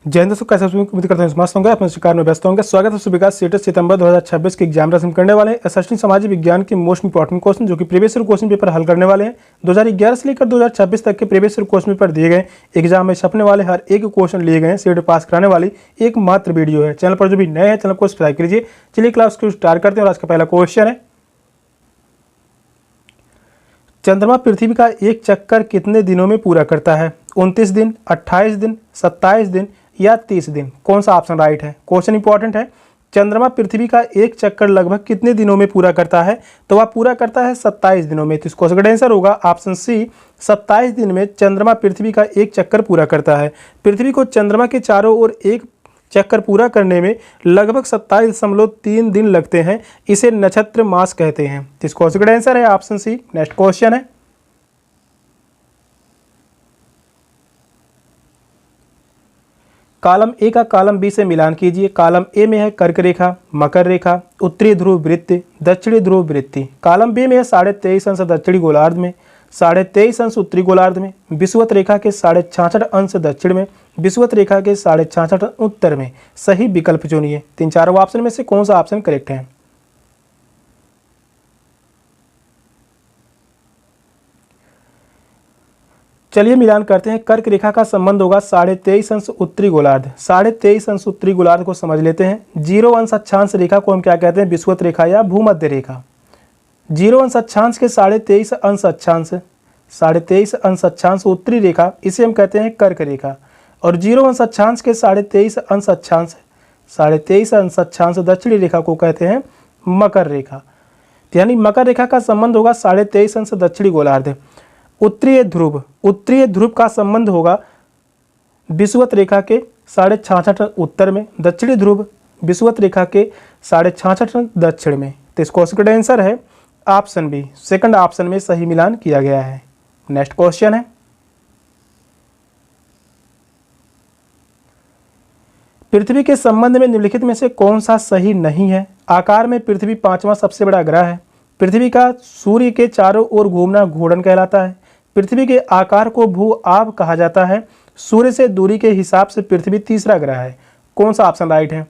जय हिंद दोस्तों, कैसे उम्मीद करते हैं मस्त होंगे, अपने शिकार में व्यस्त होंगे। स्वागत है सभी का। सीटेट सितंबर 2026 के एग्जाम हम करने वाले हैं एसएसटी सामाजिक विज्ञान के मोस्ट इंपॉर्टेंट क्वेश्चन जो कि प्रीवियस ईयर क्वेश्चन पेपर हल करने वाले हैं। 2011 से लेकर 2026 तक के प्रीवियस ईयर क्वेश्चन पेपर दिए गए, एग्जाम में छपने वाले हर एक क्वेश्चन लिए गए, सीट पास कराने वाली एक मात्र वीडियो है। चैनल पर जो भी नए हैं चैनल को सब्सक्राइब कीजिए। चलिए क्लास को स्टार्ट करते हैं और आज का पहला क्वेश्चन है, चंद्रमा पृथ्वी का एक चक्कर कितने दिनों में पूरा करता है? 29 दिन, 28 दिन, 27 दिन या 30 दिन? कौन सा ऑप्शन राइट है? क्वेश्चन इंपॉर्टेंट है। चंद्रमा पृथ्वी का एक चक्कर लगभग कितने दिनों में पूरा करता है? तो वह पूरा करता है 27 दिनों में। तो इस क्वेश्चन का आंसर होगा ऑप्शन सी, 27 दिन में चंद्रमा पृथ्वी का एक चक्कर पूरा करता है। पृथ्वी को चंद्रमा के चारों ओर एक चक्कर पूरा करने में लगभग 27.3 दिन लगते हैं। इसे नक्षत्र मास कहते हैं। इस क्वेश्चन का आंसर है ऑप्शन सी। नेक्स्ट क्वेश्चन है, कॉलम ए का कॉलम बी से मिलान कीजिए। कॉलम ए में है कर्क रेखा, मकर रेखा, उत्तरी ध्रुव वृत्त, दक्षिणी ध्रुव वृत्त। कॉलम बी में है 23.5 अंश दक्षिणी गोलार्ध में, 23.5 अंश उत्तरी गोलार्ध में, विषुवत रेखा के 66.5 अंश दक्षिण में, विषुवत रेखा के 66.5 उत्तर में। सही विकल्प चुनिए। तीन चारों ऑप्शन में से कौन सा ऑप्शन करेक्ट है? चलिए मिलान करते हैं। कर्क रेखा का संबंध होगा 23.5 अंश उत्तरी गोलार्ध। 23.5 अंश उत्तरी गोलार्ध को समझ लेते हैं। 0 अंश अक्षांश रेखा को हम क्या कहते हैं? विषुवत रेखा या भूमध्य रेखा। 0 अंश अक्षांश के 23.5 अंश अक्षांश, 23.5 अंश अक्षांश उत्तरी रेखा, इसे हम कहते हैं कर्क रेखा। और 0 अंश अक्षांश के 23.5 अंश अक्षांश, 23.5 अंश अक्षांश दक्षिणी रेखा को कहते हैं मकर रेखा। यानी मकर रेखा का संबंध होगा 23.5 अंश दक्षिणी गोलार्ध। उत्तरीय ध्रुव का संबंध होगा विषुवत रेखा के 66.5 उत्तर में, दक्षिणी ध्रुव विषुवत रेखा के 66.5 दक्षिण में। तो इस क्वेश्चन का आंसर है ऑप्शन बी, सेकंड ऑप्शन में सही मिलान किया गया है। नेक्स्ट क्वेश्चन है, पृथ्वी के संबंध में निम्नलिखित में से कौन सा सही नहीं है? आकार में पृथ्वी 5वां सबसे बड़ा ग्रह है। पृथ्वी का सूर्य के चारों ओर घूमना घूर्णन कहलाता है। पृथ्वी के आकार को भू आब कहा जाता है। सूर्य से दूरी के हिसाब से पृथ्वी तीसरा ग्रह है। कौन सा ऑप्शन राइट है?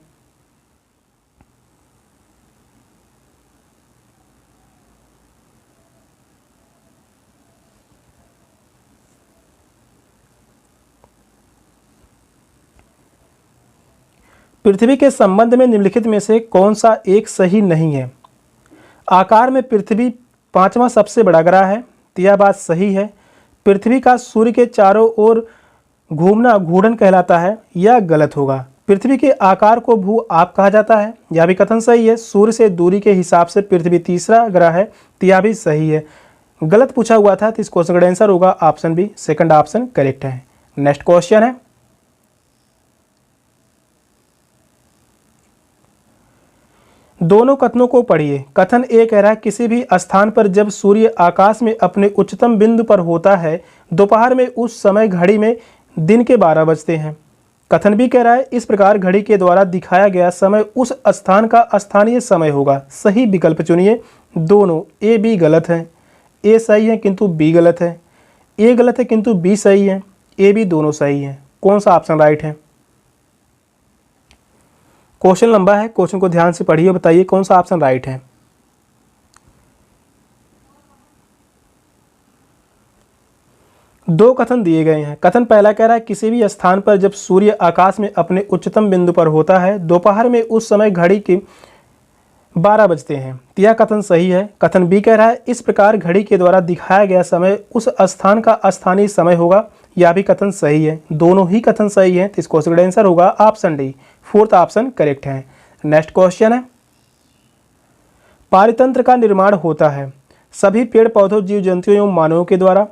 पृथ्वी के संबंध में निम्नलिखित में से कौन सा एक सही नहीं है? आकार में पृथ्वी 5वां सबसे बड़ा ग्रह है, तो यह बात सही है। पृथ्वी का सूर्य के चारों ओर घूमना घूर्णन कहलाता है, यह गलत होगा। पृथ्वी के आकार को भू आप कहा जाता है, यह भी कथन सही है। सूर्य से दूरी के हिसाब से पृथ्वी तीसरा ग्रह है, तो यह भी सही है। गलत पूछा हुआ था, तो इस क्वेश्चन का आंसर होगा option B, second option correct है। नेक्स्ट क्वेश्चन है, दोनों कथनों को पढ़िए। कथन ए कह रहा है किसी भी स्थान पर जब सूर्य आकाश में अपने उच्चतम बिंदु पर होता है दोपहर में, उस समय घड़ी में दिन के 12 बजते हैं। कथन बी कह रहा है इस प्रकार घड़ी के द्वारा दिखाया गया समय उस स्थान का स्थानीय समय होगा। सही विकल्प चुनिए। दोनों ए बी गलत है। ए सही है किंतु बी गलत है। ए गलत है किंतु बी सही है। ए बी दोनों सही है। कौन सा ऑप्शन राइट है? क्वेश्चन लंबा है, क्वेश्चन को ध्यान से पढ़िए, बताइए कौन सा ऑप्शन राइट है। दो कथन दिए गए हैं। कथन पहला कह रहा है किसी भी स्थान पर जब सूर्य आकाश में अपने उच्चतम बिंदु पर होता है दोपहर में, उस समय घड़ी के 12 बजते हैं, तो यह कथन सही है। कथन बी कह रहा है इस प्रकार घड़ी के द्वारा दिखाया गया समय उस स्थान का स्थानीय समय होगा, यह भी कथन सही है। दोनों ही कथन सही है, तो इस क्वेश्चन का आंसर होगा option D, fourth option correct है। नेक्स्ट क्वेश्चन है, पारितंत्र का निर्माण होता है सभी पेड़ पौधों, जीव जंतुओं एवं मानवों के द्वारा,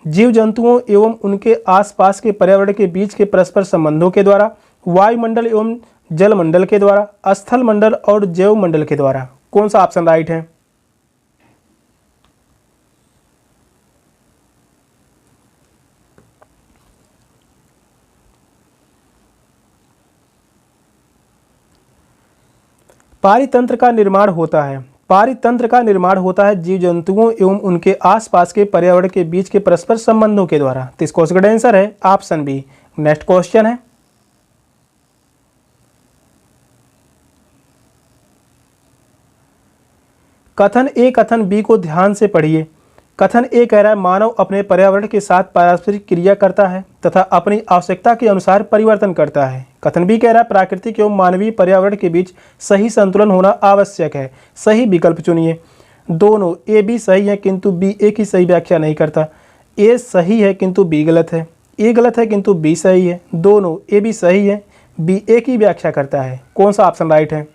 जीव जंतुओं एवं उनके आसपास के पर्यावरण के बीच के परस्पर संबंधों के द्वारा, वायुमंडल एवं जलमंडल के द्वारा, स्थल मंडल और जैव मंडल के द्वारा। कौन सा ऑप्शन राइट है? पारितंत्र का निर्माण होता है, पारितंत्र का निर्माण होता है जीव जंतुओं एवं उनके आसपास के पर्यावरण के बीच के परस्पर संबंधों के द्वारा। तो इस क्वेश्चन का आंसर है ऑप्शन बी। नेक्स्ट क्वेश्चन है, कथन ए कथन बी को ध्यान से पढ़िए। कथन ए कह रहा है मानव अपने पर्यावरण के साथ पारस्परिक क्रिया करता है तथा अपनी आवश्यकता के अनुसार परिवर्तन करता है। कथन बी कह रहा है प्राकृतिक एवं मानवीय पर्यावरण के बीच सही संतुलन होना आवश्यक है। सही विकल्प चुनिए। दोनों ए बी सही है किंतु बी ए की सही व्याख्या नहीं करता। ए सही है किंतु बी गलत है। ए गलत है किंतु बी सही है। दोनों ए बी सही है, बी ए की व्याख्या करता है। कौन सा ऑप्शन राइट है?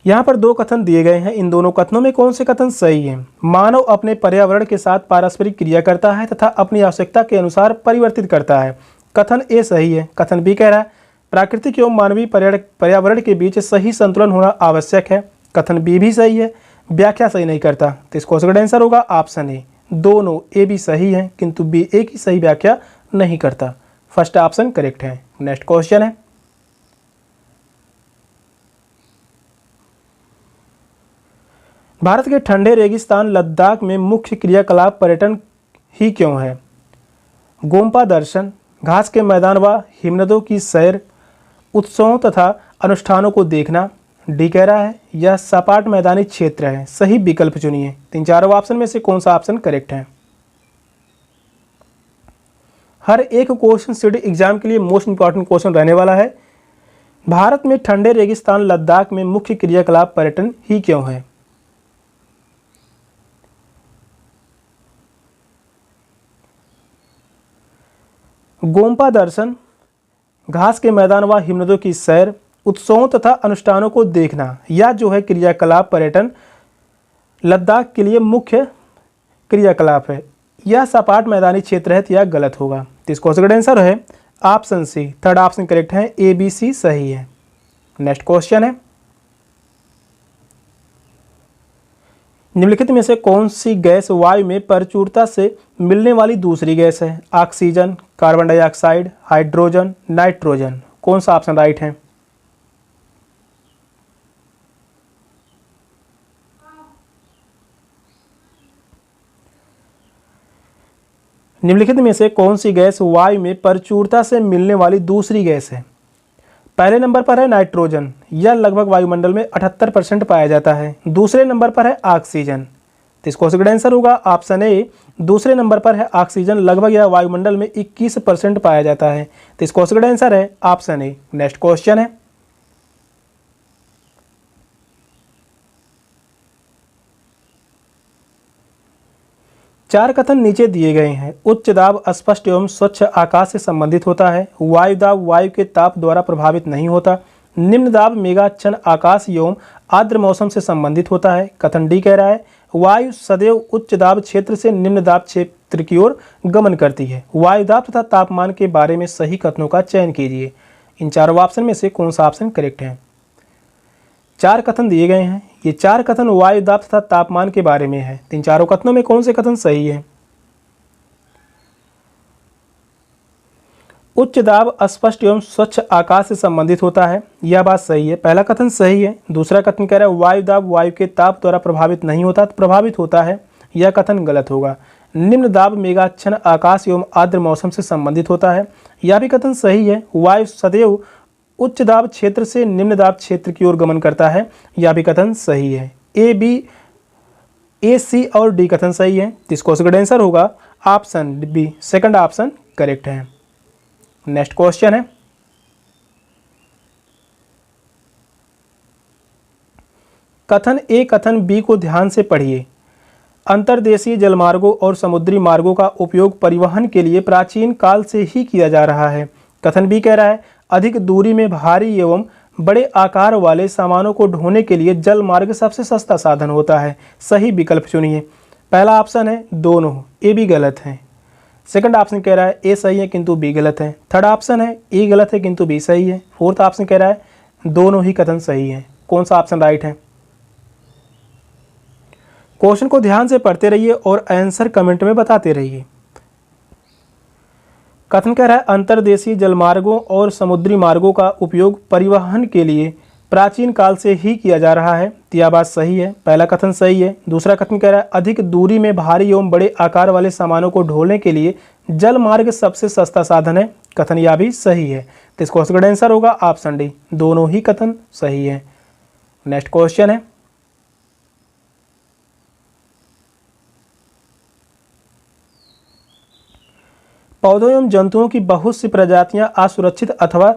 यहाँ पर दो कथन दिए गए हैं। इन दोनों कथनों में कौन से कथन सही है? मानव अपने पर्यावरण के साथ पारस्परिक क्रिया करता है तथा अपनी आवश्यकता के अनुसार परिवर्तित करता है। कथन ए सही है। कथन बी कह रहा है प्राकृतिक एवं मानवीय पर्यावरण के बीच सही संतुलन होना आवश्यक है। कथन बी भी सही है, व्याख्या सही नहीं करता। तो इस क्वेश्चन का आंसर होगा ऑप्शन ए। दोनों ए बी सही है किंतु बी ए की सही व्याख्या नहीं करता। फर्स्ट ऑप्शन करेक्ट है। नेक्स्ट क्वेश्चन है, भारत के ठंडे रेगिस्तान लद्दाख में मुख्य क्रियाकलाप पर्यटन ही क्यों है? गोम्पा दर्शन, घास के मैदान व हिमनदों की सैर, उत्सवों तथा अनुष्ठानों को देखना, डी कह रहा है यह सपाट मैदानी क्षेत्र है। सही विकल्प चुनिए। तीन चारों ऑप्शन में से कौन सा ऑप्शन करेक्ट है? हर एक क्वेश्चन सीडी एग्जाम के लिए मोस्ट इंपॉर्टेंट क्वेश्चन रहने वाला है। भारत में ठंडे रेगिस्तान लद्दाख में मुख्य क्रियाकलाप पर्यटन ही क्यों है? गोम्पा दर्शन, घास के मैदान व हिमनदों की सैर, उत्सवों तथा अनुष्ठानों को देखना, या जो है क्रियाकलाप पर्यटन लद्दाख के लिए मुख्य क्रियाकलाप है। यह सपाट मैदानी क्षेत्र है, यह गलत होगा। तो इस क्वेश्चन का आंसर है option C. Third option correct है, ए बी सी सही है। नेक्स्ट क्वेश्चन है, निम्नलिखित में से कौन सी गैस वायु में प्रचुरता से मिलने वाली दूसरी गैस है? Oxygen, carbon dioxide, hydrogen, nitrogen. कौन सा ऑप्शन राइट है? निम्नलिखित में से कौन सी गैस वायु में प्रचुरता से मिलने वाली दूसरी गैस है? पहले नंबर पर है नाइट्रोजन, यह लगभग वायुमंडल में 78% पाया जाता है। दूसरे नंबर पर है ऑक्सीजन। तो इस क्वेश्चन का आंसर होगा ऑप्शन ए। दूसरे नंबर पर है ऑक्सीजन, लगभग यह वायुमंडल में 21% पाया जाता है। तो इस क्वेश्चन का आंसर है ऑप्शन ए। नेक्स्ट क्वेश्चन है, चार कथन नीचे दिए गए हैं। उच्च दाब स्पष्ट एवं स्वच्छ आकाश से संबंधित होता है। वायु दाब वायु के ताप द्वारा प्रभावित नहीं होता। निम्न दाब मेघाच्छन्न आकाश एवं आर्द्र मौसम से संबंधित होता है। कथन डी कह रहा है वायु सदैव उच्च दाब क्षेत्र से निम्न दाब क्षेत्र की ओर गमन करती है। वायु दाब तथा तापमान के बारे में सही कथनों का चयन कीजिए। इन चारों ऑप्शन में से कौन सा ऑप्शन करेक्ट है? चार कथन दिए गए हैं। ये चार कथन वायु दाब तथा तापमान के बारे में है। इन चारों कथनों में कौन से कथन सही है? उच्च दाब स्पष्ट एवं स्वच्छ आकाश से संबंधित होता है, यह बात सही है। पहला कथन सही है। दूसरा कथन कह रहा है वायु दाब वायु के ताप द्वारा प्रभावित नहीं होता, तो प्रभावित होता है, यह कथन गलत होगा। निम्न दाब मेघाच्छन्न आकाश एवं आर्द्र मौसम से संबंधित होता है, यह भी कथन सही है। वायु सदैव उच्च दाब क्षेत्र से निम्न दाब क्षेत्र की ओर गमन करता है, यह भी कथन सही है। ए बी ए सी और डी कथन सही है। इस क्वेश्चन का आंसर होगा option B. Second option correct है। नेक्स्ट क्वेश्चन है, कथन ए कथन बी को ध्यान से पढ़िए। अंतर्देशीय जलमार्गों और समुद्री मार्गों का उपयोग परिवहन के लिए प्राचीन काल से ही किया जा रहा है। कथन बी कह रहा है अधिक दूरी में भारी एवं बड़े आकार वाले सामानों को ढोने के लिए जल मार्ग सबसे सस्ता साधन होता है। सही विकल्प चुनिए। पहला ऑप्शन है दोनों, ए बी गलत है। सेकंड ऑप्शन कह रहा है ए सही है किंतु बी गलत है। थर्ड ऑप्शन है ए गलत है किंतु बी सही है। फोर्थ ऑप्शन कह रहा है दोनों ही कथन सही है। कौन सा ऑप्शन राइट है? क्वेश्चन को ध्यान से पढ़ते रहिए और आंसर कमेंट में बताते रहिए। कथन कह रहा है अंतर्देशीय जलमार्गों और समुद्री मार्गों का उपयोग परिवहन के लिए प्राचीन काल से ही किया जा रहा है, तो यह बात सही है। पहला कथन सही है। दूसरा कथन कह रहा है अधिक दूरी में भारी एवं बड़े आकार वाले सामानों को ढोने के लिए जल मार्ग सबसे सस्ता साधन है, कथन यह भी सही है। तो इस क्वेश्चन का आंसर होगा ऑप्शन डी, दोनों ही कथन सही है। नेक्स्ट क्वेश्चन है, पौधों एवं जंतुओं की बहुत सी प्रजातियां असुरक्षित अथवा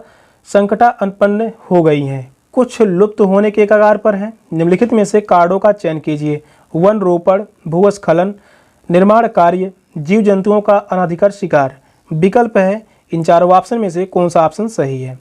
संकटापन्न हो गई हैं, कुछ लुप्त होने के कगार पर हैं। निम्नलिखित में से कार्डों का चयन कीजिए। वन रोपण, भूस्खलन, निर्माण कार्य, जीव जंतुओं का अनाधिकृत शिकार। विकल्प है, इन चारों ऑप्शन में से कौन सा ऑप्शन सही है।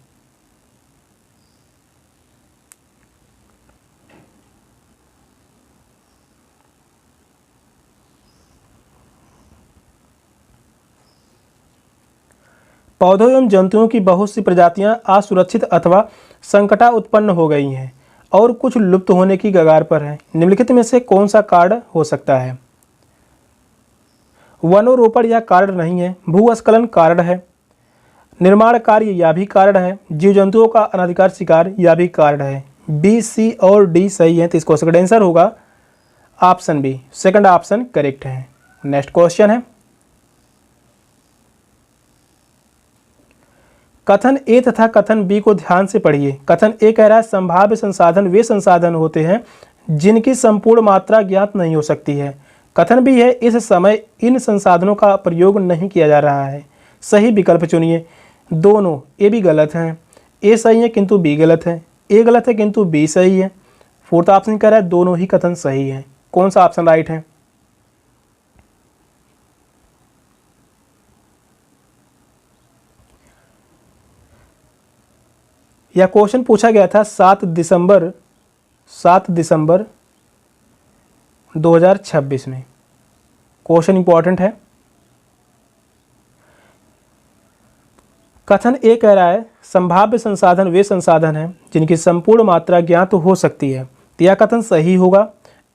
पौधों एवं जंतुओं की बहुत सी प्रजातियां असुरक्षित अथवा संकटा उत्पन्न हो गई हैं और कुछ लुप्त होने की कगार पर हैं। निम्नलिखित में से कौन सा कार्ड हो सकता है। वनोरोपण यह कार्ड नहीं है, भूस्खलन कार्ड है, निर्माण कार्य यह भी कार्ड है, जीव जंतुओं का अनाधिकार शिकार यह भी कार्ड है। बी, सी और डी सही है। तो इसको सेकंड आंसर होगा option B, second option correct है। नेक्स्ट क्वेश्चन है, कथन ए तथा कथन बी को ध्यान से पढ़िए। कथन ए कह रहा है संभाव्य संसाधन वे संसाधन होते हैं जिनकी संपूर्ण मात्रा ज्ञात नहीं हो सकती है। कथन बी है इस समय इन संसाधनों का प्रयोग नहीं किया जा रहा है। सही विकल्प चुनिए। दोनों ए भी गलत हैं, ए सही है किंतु बी गलत है, ए गलत है किंतु बी सही है। फोर्थ ऑप्शन कह रहा है दोनों ही कथन सही है। कौन सा ऑप्शन राइट है। यह क्वेश्चन पूछा गया था 7 दिसंबर 2026 में। क्वेश्चन इंपॉर्टेंट है। कथन ए कह रहा है संभाव्य संसाधन वे संसाधन हैं जिनकी संपूर्ण मात्रा ज्ञात हो सकती है। तो यह कथन सही होगा।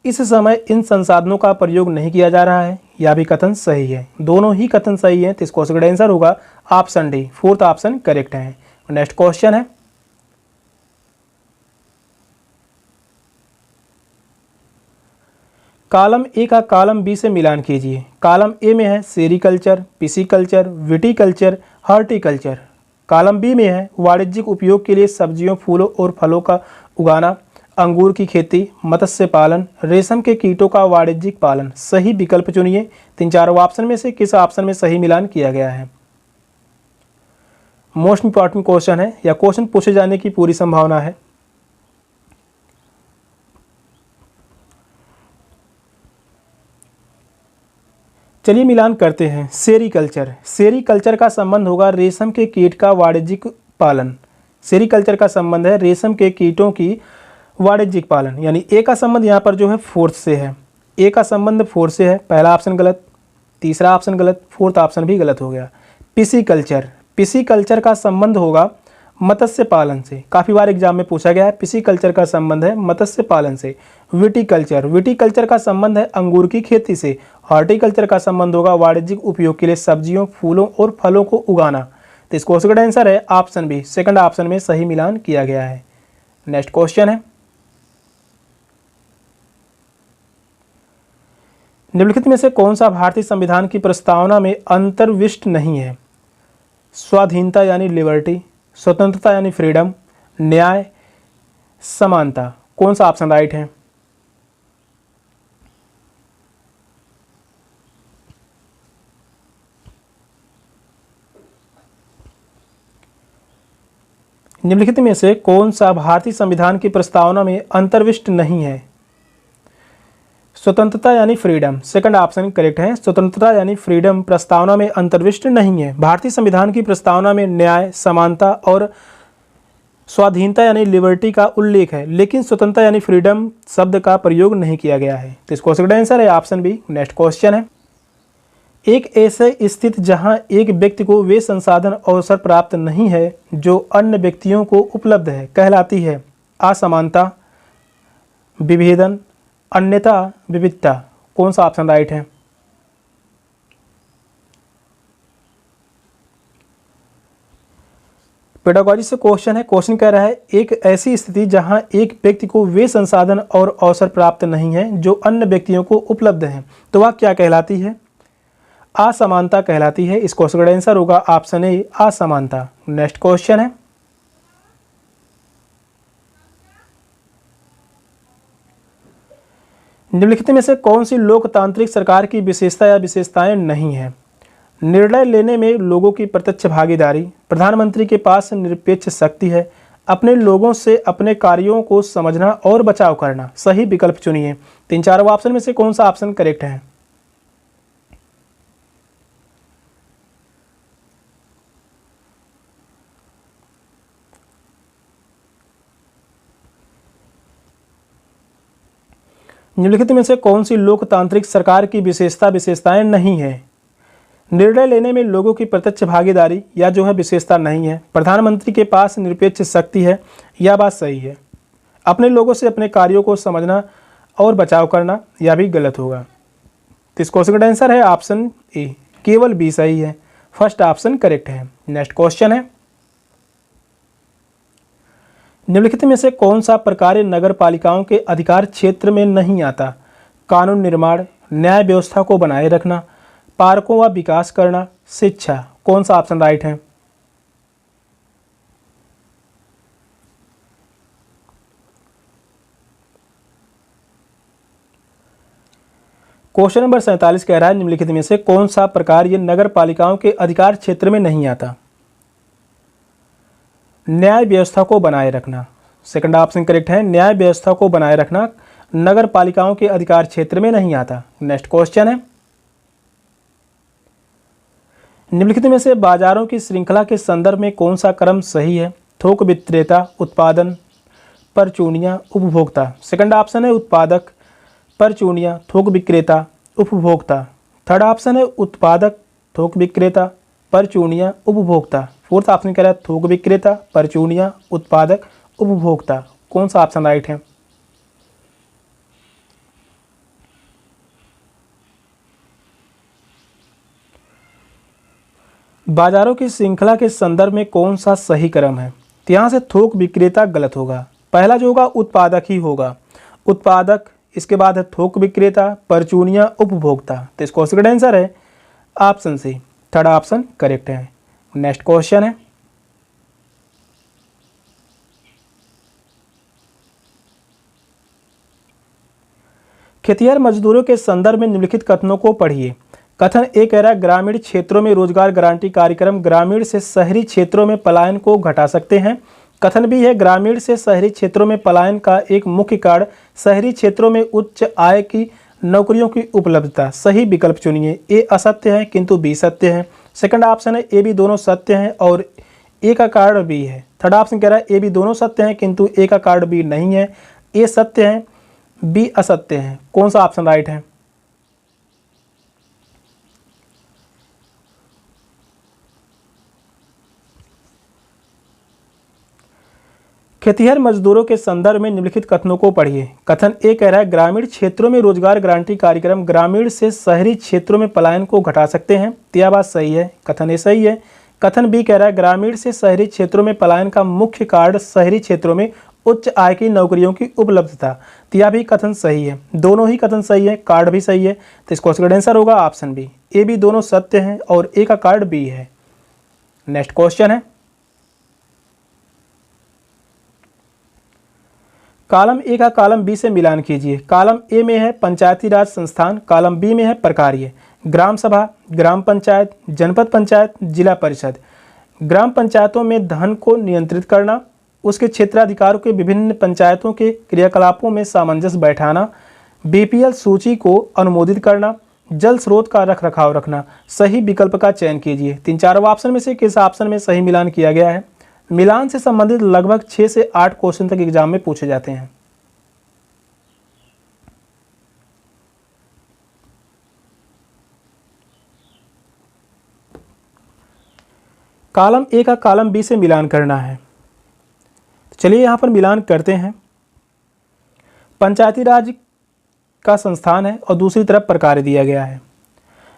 इस समय इन संसाधनों का प्रयोग नहीं किया जा रहा है, यह भी कथन सही है। दोनों ही कथन सही है। तो इस क्वेश्चन का आंसर होगा option D, fourth option correct है। नेक्स्ट क्वेश्चन है, कॉलम ए का कॉलम बी से मिलान कीजिए। कॉलम ए में है sericulture, pisciculture, viticulture, horticulture. Column B में है वाणिज्यिक उपयोग के लिए सब्जियों, फूलों और फलों का उगाना, अंगूर की खेती, मत्स्य पालन, रेशम के कीटों का वाणिज्यिक पालन। सही विकल्प चुनिए। तीन चारों ऑप्शन में से किस ऑप्शन में सही मिलान किया गया है। मोस्ट इंपॉर्टेंट क्वेश्चन है, या क्वेश्चन पूछे जाने की पूरी संभावना है। चलिए मिलान करते हैं। सेरीकल्चर, सेरीकल्चर का संबंध होगा रेशम के कीट का वाणिज्यिक पालन। सेरीकल्चर का संबंध है रेशम के कीटों की वाणिज्यिक पालन, यानी ए का संबंध यहाँ पर जो है फोर्थ से है। ए का संबंध फोर्थ से है, पहला ऑप्शन गलत, तीसरा ऑप्शन गलत, फोर्थ ऑप्शन भी गलत हो गया। पिसीकल्चर, पिसीकल्चर का संबंध होगा मत्स्य पालन से। काफ़ी बार एग्जाम में पूछा गया है। पिसीकल्चर का संबंध है मत्स्य पालन से। विटीकल्चर, विटीकल्चर का संबंध है अंगूर की खेती से। हॉर्टिकल्चर का संबंध होगा वाणिज्यिक उपयोग के लिए सब्जियों, फूलों और फलों को उगाना। तो इस क्वेश्चन का आंसर है ऑप्शन बी, सेकंड ऑप्शन में सही मिलान किया गया है। नेक्स्ट क्वेश्चन है, निम्नलिखित में से कौन सा भारतीय संविधान की प्रस्तावना में अंतर्विष्ट नहीं है। स्वाधीनता यानी लिबर्टी, स्वतंत्रता यानी फ्रीडम, न्याय, समानता। कौन सा ऑप्शन राइट है। निम्नलिखित में से कौन सा भारतीय संविधान की प्रस्तावना में अंतर्विष्ट नहीं है। स्वतंत्रता यानी फ्रीडम, सेकंड ऑप्शन करेक्ट है। स्वतंत्रता यानी फ्रीडम प्रस्तावना में अंतर्विष्ट नहीं है। भारतीय संविधान की प्रस्तावना में न्याय, समानता और स्वाधीनता यानी लिबर्टी का उल्लेख है, लेकिन स्वतंत्रता यानी फ्रीडम शब्द का प्रयोग नहीं किया गया है। तो इस क्वेश्चन का आंसर है ऑप्शन बी। नेक्स्ट क्वेश्चन है, एक ऐसे स्थिति जहां एक व्यक्ति को वे संसाधन अवसर प्राप्त नहीं है जो अन्य व्यक्तियों को उपलब्ध है कहलाती है। असमानता, विभेदन, अन्यथा, विविधता। कौन सा ऑप्शन राइट है। पेडागोजी से क्वेश्चन है। क्वेश्चन कह रहा है एक ऐसी स्थिति जहां एक व्यक्ति को वे संसाधन और अवसर प्राप्त नहीं है जो अन्य व्यक्तियों को उपलब्ध हैं, तो वह क्या कहलाती है। असमानता कहलाती है। इस क्वेश्चन का आंसर होगा ऑप्शन ए असमानता। नेक्स्ट क्वेश्चन है, निम्नलिखित में से कौन सी लोकतांत्रिक सरकार की विशेषता या विशेषताएं नहीं है? निर्णय लेने में लोगों की प्रत्यक्ष भागीदारी, प्रधानमंत्री के पास निरपेक्ष शक्ति है, अपने लोगों से अपने कार्यों को समझना और बचाव करना। सही विकल्प चुनिए। तीन चारों ऑप्शन में से कौन सा ऑप्शन करेक्ट है? निम्नलिखित में से कौन सी लोकतांत्रिक सरकार की विशेषताएं नहीं है? निर्णय लेने में लोगों की प्रत्यक्ष भागीदारी या जो है विशेषता नहीं है, प्रधानमंत्री के पास निरपेक्ष शक्ति है, यह बात सही है, अपने लोगों से अपने कार्यों को समझना और बचाव करना, यह भी गलत होगा। तो इस क्वेश्चन का आंसर है ऑप्शन ए, केवल बी सही है। फर्स्ट ऑप्शन करेक्ट है। नेक्स्ट क्वेश्चन है, निम्नलिखित में से कौन सा प्रकार नगर पालिकाओं के अधिकार क्षेत्र में नहीं आता? कानून निर्माण, न्याय व्यवस्था को बनाए रखना, पार्कों व विकास करना, शिक्षा। कौन सा ऑप्शन राइट है? क्वेश्चन नंबर 47 कह रहा है निम्नलिखित में से कौन सा प्रकार ये नगर पालिकाओं के अधिकार क्षेत्र में नहीं आता? न्याय व्यवस्था को बनाए रखना। सेकंड ऑप्शन करेक्ट है, न्याय व्यवस्था को बनाए रखना नगर पालिकाओं के अधिकार क्षेत्र में नहीं आता। नेक्स्ट क्वेश्चन है, निम्नलिखित में से बाजारों की श्रृंखला के संदर्भ में कौन सा क्रम सही है? थोक विक्रेता, उत्पादन, परचूनियां, उपभोक्ता। सेकंड ऑप्शन है उत्पादक, परचूनियां, थोक विक्रेता, उपभोक्ता। थर्ड ऑप्शन है उत्पादक, थोक विक्रेता, परचूनियां, उपभोक्ता। फोर्थ ऑप्शन कह रहा है थोक विक्रेता, परचूनियां, उत्पादक, उपभोक्ता। कौन सा ऑप्शन राइट है? बाजारों की श्रृंखला के संदर्भ में कौन सा सही क्रम है? तो यहाँ से थोक विक्रेता गलत होगा, पहला जो होगा उत्पादक ही होगा। उत्पादक, इसके बाद है थोक विक्रेता, परचूनियां, उपभोक्ता। तो इस क्वेश्चन का आंसर है option C, third option correct है। नेक्स्ट क्वेश्चन है, खेतिहर मजदूरों के संदर्भ में निम्नलिखित कथनों को पढ़िए। कथन ए कह रहा है ग्रामीण क्षेत्रों में रोजगार गारंटी कार्यक्रम ग्रामीण से शहरी क्षेत्रों में पलायन को घटा सकते हैं। कथन बी है ग्रामीण से शहरी क्षेत्रों में पलायन का एक मुख्य कारण शहरी क्षेत्रों में उच्च आय की नौकरियों की उपलब्धता। सही विकल्प चुनिए। ए असत्य है किंतु बी सत्य है। सेकंड ऑप्शन है ए बी दोनों सत्य हैं और ए का कारण बी है। थर्ड ऑप्शन कह रहा है ए बी दोनों सत्य हैं किंतु ए का कारण बी नहीं है। ए सत्य है, बी असत्य है। कौन सा ऑप्शन राइट है? खेतिहर मजदूरों के संदर्भ में निम्नलिखित कथनों को पढ़िए। कथन ए कह रहा है ग्रामीण क्षेत्रों में रोजगार गारंटी कार्यक्रम ग्रामीण से शहरी क्षेत्रों में पलायन को घटा सकते हैं। यह बात सही है, कथन ए सही है। कथन बी कह रहा है ग्रामीण से शहरी क्षेत्रों में पलायन का मुख्य कारण शहरी क्षेत्रों में उच्च आय की नौकरियों की उपलब्धता। यह भी कथन सही है, दोनों ही कथन सही है, कार्ड भी सही है। तो इस क्वेश्चन का आंसर होगा ऑप्शन बी, ए बी दोनों सत्य हैं और ए का कार्ड बी है। नेक्स्ट क्वेश्चन है, कॉलम ए का कॉलम बी से मिलान कीजिए। कॉलम ए में है पंचायती राज संस्थान, कॉलम बी में है प्रकार्य। ग्राम सभा, ग्राम पंचायत, जनपद पंचायत, जिला परिषद। ग्राम पंचायतों में धन को नियंत्रित करना, उसके क्षेत्राधिकारों के विभिन्न पंचायतों के क्रियाकलापों में सामंजस्य बैठाना, बीपीएल सूची को अनुमोदित करना, जल स्रोत का रख रखाव रखना। सही विकल्प का चयन कीजिए। तीन चारों ऑप्शन में से किस ऑप्शन में सही मिलान किया गया है? मिलान से संबंधित लगभग 6 से 8 क्वेश्चन तक एग्जाम में पूछे जाते हैं। कॉलम ए का कॉलम बी से मिलान करना है। चलिए यहां पर मिलान करते हैं। पंचायती राज का संस्थान है और दूसरी तरफ प्रकार्य दिया गया है।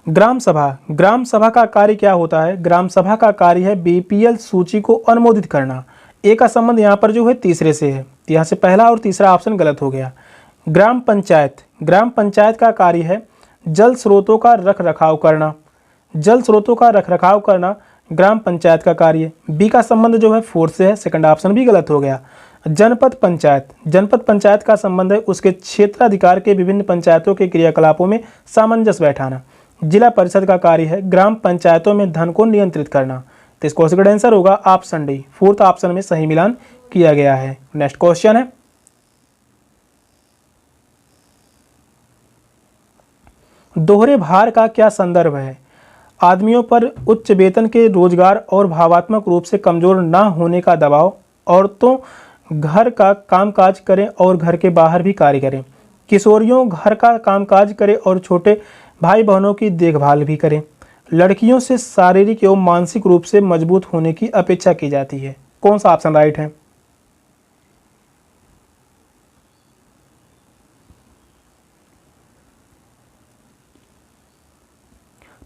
ग्राम सभा, ग्राम सभा का कार्य क्या होता है? ग्राम सभा का कार्य है बीपीएल सूची को अनुमोदित करना। ए का संबंध यहाँ पर जो है तीसरे से है, यहाँ से पहला और तीसरा ऑप्शन गलत हो गया। ग्राम पंचायत, ग्राम पंचायत का कार्य है जल स्रोतों का रख रखाव करना। जल स्रोतों का रखरखाव करना ग्राम पंचायत का कार्य। बी का संबंध जो है फोर्थ से है, सेकंड ऑप्शन भी गलत हो गया। जनपद पंचायत, जनपद पंचायत का संबंध है उसके क्षेत्राधिकार के विभिन्न पंचायतों के क्रियाकलापों में सामंजस्य बैठाना। जिला परिषद का कार्य है ग्राम पंचायतों में धन को नियंत्रित करना। तो इस क्वेश्चन का आंसर होगा ऑप्शन डी, फोर्थ ऑप्शन में सही मिलान किया गया है। नेक्स्ट क्वेश्चन है, दोहरे भार का क्या संदर्भ है? आदमियों पर उच्च वेतन के रोजगार और भावात्मक रूप से कमजोर न होने का दबाव, औरतों घर का कामकाज करें और घर के बाहर भी कार्य करें, किशोरियों घर का कामकाज करें और छोटे भाई बहनों की देखभाल भी करें, लड़कियों से शारीरिक एवं मानसिक रूप से मजबूत होने की अपेक्षा की जाती है। कौन सा ऑप्शन राइट है?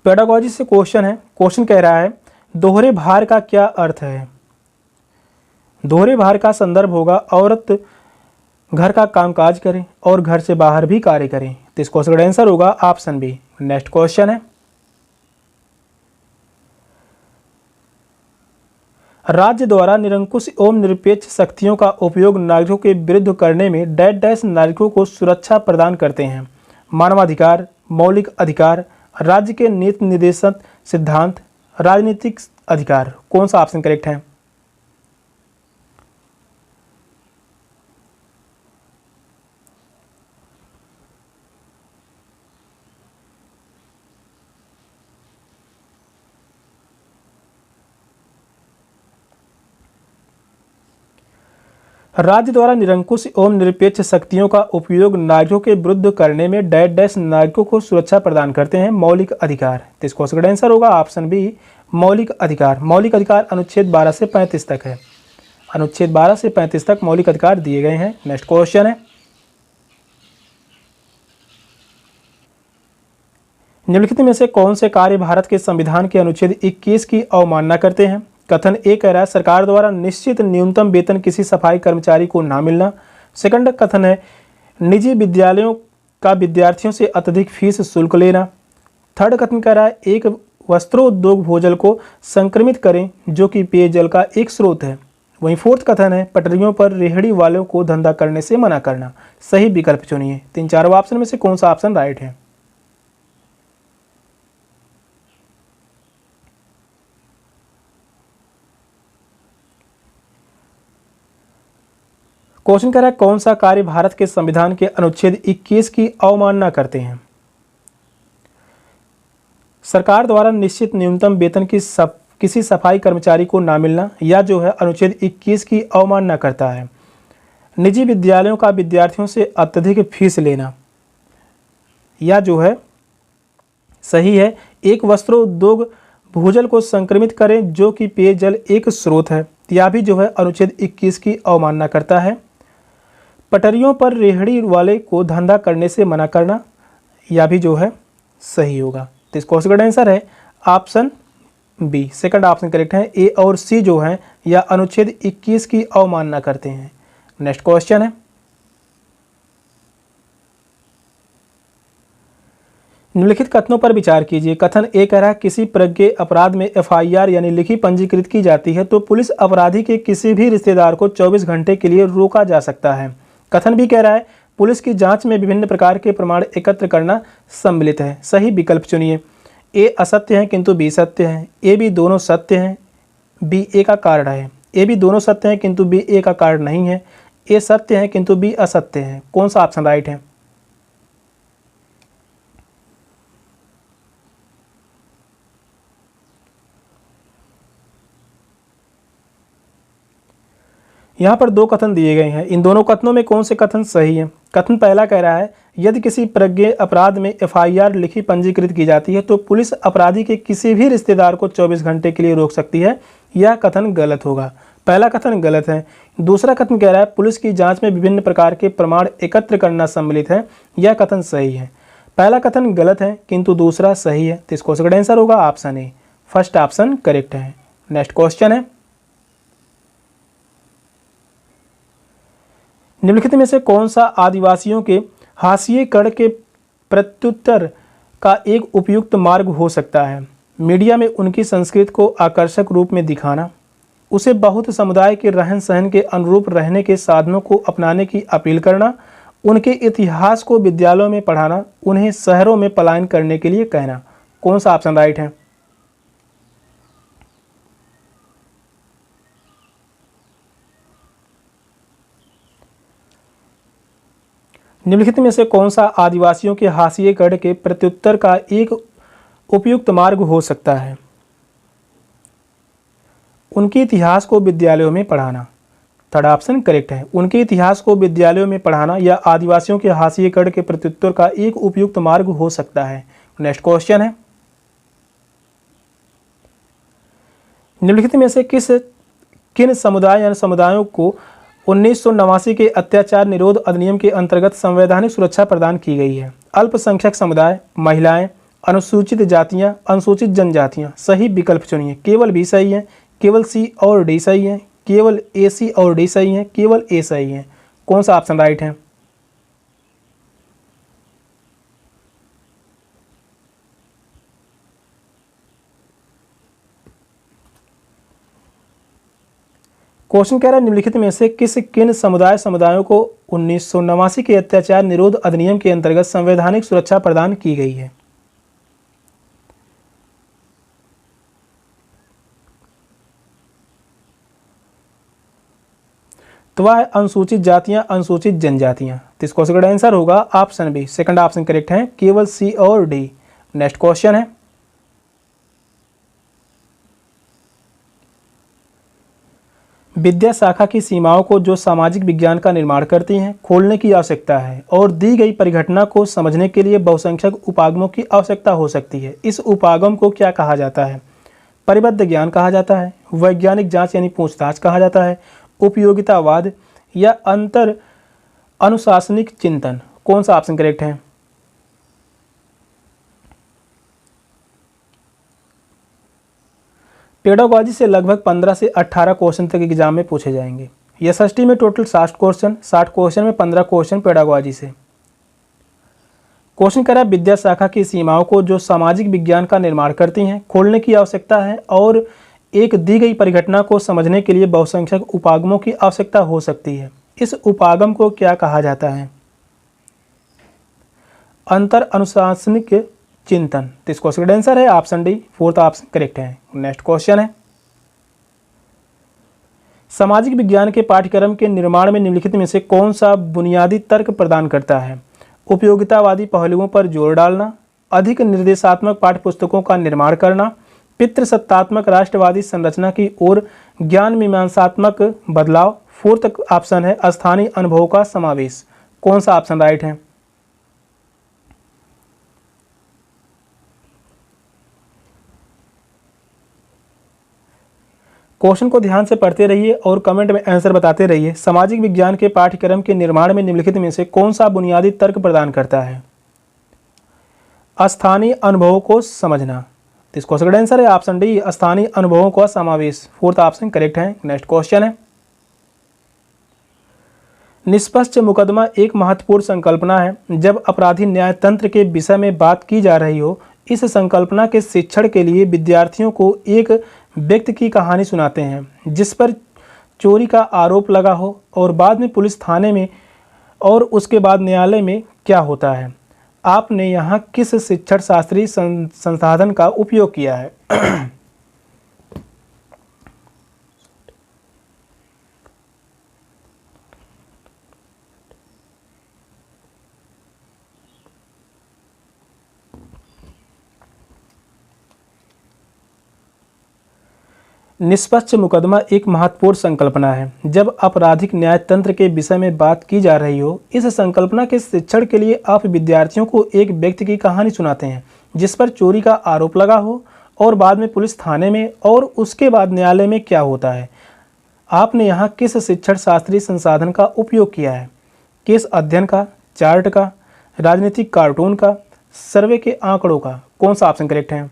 पेडागोजी से क्वेश्चन है। क्वेश्चन कह रहा है दोहरे भार का क्या अर्थ है? दोहरे भार का संदर्भ होगा औरत घर का कामकाज करें और घर से बाहर भी कार्य करें। तो इस क्वेश्चन का आंसर होगा ऑप्शन बी। नेक्स्ट क्वेश्चन है, राज्य द्वारा निरंकुश एवं निरपेक्ष शक्तियों का उपयोग नागरिकों के विरुद्ध करने में डैश डैश नागरिकों को सुरक्षा प्रदान करते हैं। मानवाधिकार, मौलिक अधिकार, राज्य के नीति निर्देशन सिद्धांत, राजनीतिक अधिकार। कौन सा ऑप्शन करेक्ट है? राज्य द्वारा निरंकुश एवं निरपेक्ष शक्तियों का उपयोग नागरिकों के विरुद्ध करने में डैश डैश नागरिकों को सुरक्षा प्रदान करते हैं। मौलिक अधिकार। तो इस क्वेश्चन का आंसर होगा ऑप्शन बी, मौलिक अधिकार। मौलिक अधिकार अनुच्छेद 12 से 35 तक है। अनुच्छेद 12 से 35 तक मौलिक अधिकार दिए गए हैं। नेक्स्ट क्वेश्चन है, निम्नलिखित में से कौन से कार्य भारत के संविधान के अनुच्छेद 21 की अवमानना करते हैं? कथन ए कह रहा है सरकार द्वारा निश्चित न्यूनतम वेतन किसी सफाई कर्मचारी को ना मिलना। सेकंड कथन है निजी विद्यालयों का विद्यार्थियों से अत्यधिक फीस शुल्क लेना। थर्ड कथन कह रहा है एक वस्त्रोद्योग भूजल को संक्रमित करें जो कि पेयजल का एक स्रोत है। वहीं फोर्थ कथन है पटरियों पर रेहड़ी वालों को धंधा करने से मना करना। सही विकल्प चुनिए। तीन चारों ऑप्शन में से कौन सा ऑप्शन राइट है? क्वेश्चन कह रहा है कौन सा कार्य भारत के संविधान के अनुच्छेद 21 की अवमानना करते हैं? सरकार द्वारा निश्चित न्यूनतम वेतन की किसी सफाई कर्मचारी को ना मिलना या जो है अनुच्छेद 21 की अवमानना करता है। निजी विद्यालयों का विद्यार्थियों से अत्यधिक फीस लेना या जो है सही है एक वस्त्रोद्योग भूजल को संक्रमित करें जो कि पेयजल एक स्रोत है, या भी जो है अनुच्छेद 21 की अवमानना करता है। पटरियों पर रेहड़ी वाले को धंधा करने से मना करना, या भी जो है सही होगा। तो इस क्वेश्चन का आंसर है option B, second option correct है। ए और सी जो है या अनुच्छेद 21 की अवमानना करते हैं। नेक्स्ट क्वेश्चन है, निम्नलिखित कथनों पर विचार कीजिए। कथन ए कह रहा है किसी प्रज्ञेय अपराध में एफआईआर यानी लिखी पंजीकृत की जाती है तो पुलिस अपराधी के किसी भी रिश्तेदार को 24 घंटे के लिए रोका जा सकता है। कथन भी कह रहा है पुलिस की जांच में विभिन्न प्रकार के प्रमाण एकत्र करना सम्मिलित है। सही विकल्प चुनिए। ए असत्य है किंतु बी सत्य है। ए बी दोनों सत्य हैं, बी ए का कारण है। ए बी दोनों सत्य हैं किंतु बी ए का कारण नहीं है। ए सत्य है किंतु बी असत्य है। कौन सा ऑप्शन राइट है? यहाँ पर दो कथन दिए गए हैं, इन दोनों कथनों में कौन से कथन सही है? कथन पहला कह रहा है यदि किसी प्रज्ञेय अपराध में एफआईआर लिखी पंजीकृत की जाती है तो पुलिस अपराधी के किसी भी रिश्तेदार को 24 घंटे के लिए रोक सकती है। यह कथन गलत होगा। पहला कथन गलत है। दूसरा कथन कह रहा है पुलिस की जांच में विभिन्न प्रकार के प्रमाण एकत्र करना सम्मिलित है। यह कथन सही है। पहला कथन गलत है किंतु दूसरा सही है। तो इस क्वेश्चन का आंसर होगा option A, first option correct है। नेक्स्ट क्वेश्चन है, निम्नलिखित में से कौन सा आदिवासियों के हाशिए कण के प्रत्युत्तर का एक उपयुक्त मार्ग हो सकता है? मीडिया में उनकी संस्कृति को आकर्षक रूप में दिखाना, उसे बहुत समुदाय के रहन सहन के अनुरूप रहने के साधनों को अपनाने की अपील करना, उनके इतिहास को विद्यालयों में पढ़ाना, उन्हें शहरों में पलायन करने के लिए कहना। कौन सा ऑप्शन राइट है? निम्नलिखित में से कौन सा आदिवासियों के हाशिए गढ़ के प्रत्युत्तर का एक उपयुक्त मार्ग हो सकता है? उनके इतिहास को विद्यालयों में पढ़ाना। थर्ड ऑप्शन करेक्ट है। उनके इतिहास को विद्यालयों में पढ़ाना या आदिवासियों के हाशिए गढ़ के प्रत्युत्तर का एक उपयुक्त मार्ग हो सकता है। नेक्स्ट क्वेश्चन है, निम्नलिखित में से किन समुदाय या समुदायों को 1989 के अत्याचार निरोध अधिनियम के अंतर्गत संवैधानिक सुरक्षा प्रदान की गई है? अल्पसंख्यक समुदाय, महिलाएं, अनुसूचित जातियां, अनुसूचित जनजातियां। सही विकल्प चुनिए। केवल बी सही है, केवल सी और डी सही है, केवल ए सी और डी सही है, केवल ए सही है। कौन सा ऑप्शन राइट है? क्वेश्चन कह रहा है निम्नलिखित में से किन समुदायों को 1989 के अत्याचार निरोध अधिनियम के अंतर्गत संवैधानिक सुरक्षा प्रदान की गई है? तो वह है अनुसूचित जातियां, अनुसूचित जनजातियां। तो इस क्वेश्चन का आंसर होगा option B. Second option correct है, केवल सी और डी। नेक्स्ट क्वेश्चन है, विद्या शाखा की सीमाओं को जो सामाजिक विज्ञान का निर्माण करती हैं खोलने की आवश्यकता है और दी गई परिघटना को समझने के लिए बहुसंख्यक उपागमों की आवश्यकता हो सकती है। इस उपागम को क्या कहा जाता है? परिबद्ध ज्ञान कहा जाता है, वैज्ञानिक जांच यानी पूछताछ कहा जाता है, उपयोगितावाद या अंतर अनुशासनिक चिंतन। कौन सा ऑप्शन करेक्ट है? पेडागोजी से लगभग 15 से 18 क्वेश्चन तक एग्जाम में पूछे जाएंगे। एसएसटी में टोटल 60 क्वेश्चन, 60 क्वेश्चन में 15 क्वेश्चन पेडागोजी से। क्वेश्चन करा विद्या शाखा की सीमाओं को जो सामाजिक विज्ञान का निर्माण करती हैं खोलने की आवश्यकता है और एक दी गई परिघटना को समझने के लिए बहुसंख्यक उपागमों की आवश्यकता हो सकती है। इस उपागम को क्या कहा जाता है? अंतर अनुशासनिक चिंतन। तो इस क्वेश्चन का आंसर है option D. Fourth option correct है। नेक्स्ट क्वेश्चन है, सामाजिक विज्ञान के पाठ्यक्रम के निर्माण में निम्नलिखित में से कौन सा बुनियादी तर्क प्रदान करता है? उपयोगितावादी पहलुओं पर जोर डालना, अधिक निर्देशात्मक पाठ्यपुस्तकों का निर्माण करना, पितृसत्तात्मक राष्ट्रवादी संरचना की ओर ज्ञान मीमांसात्मक बदलाव। फोर्थ ऑप्शन है स्थानीय अनुभवों का समावेश। कौन सा ऑप्शन राइट है? क्वेश्चन को ध्यान से पढ़ते रहिए और कमेंट में आंसर बताते रहिए। सामाजिक विज्ञान के पाठ्यक्रम के निर्माण में निम्नलिखित में से कौन सा बुनियादी तर्क प्रदान करता है? स्थानीय अनुभवों को समझना। तो इस क्वेश्चन का आंसर है ऑप्शन डी, स्थानीय अनुभवों का समावेश। फोर्थ ऑप्शन करेक्ट है। नेक्स्ट क्वेश्चन है, निष्पक्ष मुकदमा एक महत्वपूर्ण संकल्पना है जब अपराधी न्याय तंत्र के विषय में बात की जा रही हो। इस संकल्पना के शिक्षण के लिए विद्यार्थियों को एक व्यक्ति की कहानी सुनाते हैं जिस पर चोरी का आरोप लगा हो और बाद में पुलिस थाने में और उसके बाद न्यायालय में क्या होता है? आपने यहाँ किस शिक्षण शास्त्रीय संसाधन का उपयोग किया है? निष्पक्ष मुकदमा एक महत्वपूर्ण संकल्पना है जब आपराधिक न्याय तंत्र के विषय में बात की जा रही हो। इस संकल्पना के शिक्षण के लिए आप विद्यार्थियों को एक व्यक्ति की कहानी सुनाते हैं जिस पर चोरी का आरोप लगा हो और बाद में पुलिस थाने में और उसके बाद न्यायालय में क्या होता है? आपने यहाँ किस शिक्षण शास्त्रीय संसाधन का उपयोग किया है? केस अध्ययन का, चार्ट का, राजनीतिक कार्टून का, सर्वे के आंकड़ों का? कौन सा ऑप्शन करेक्ट है?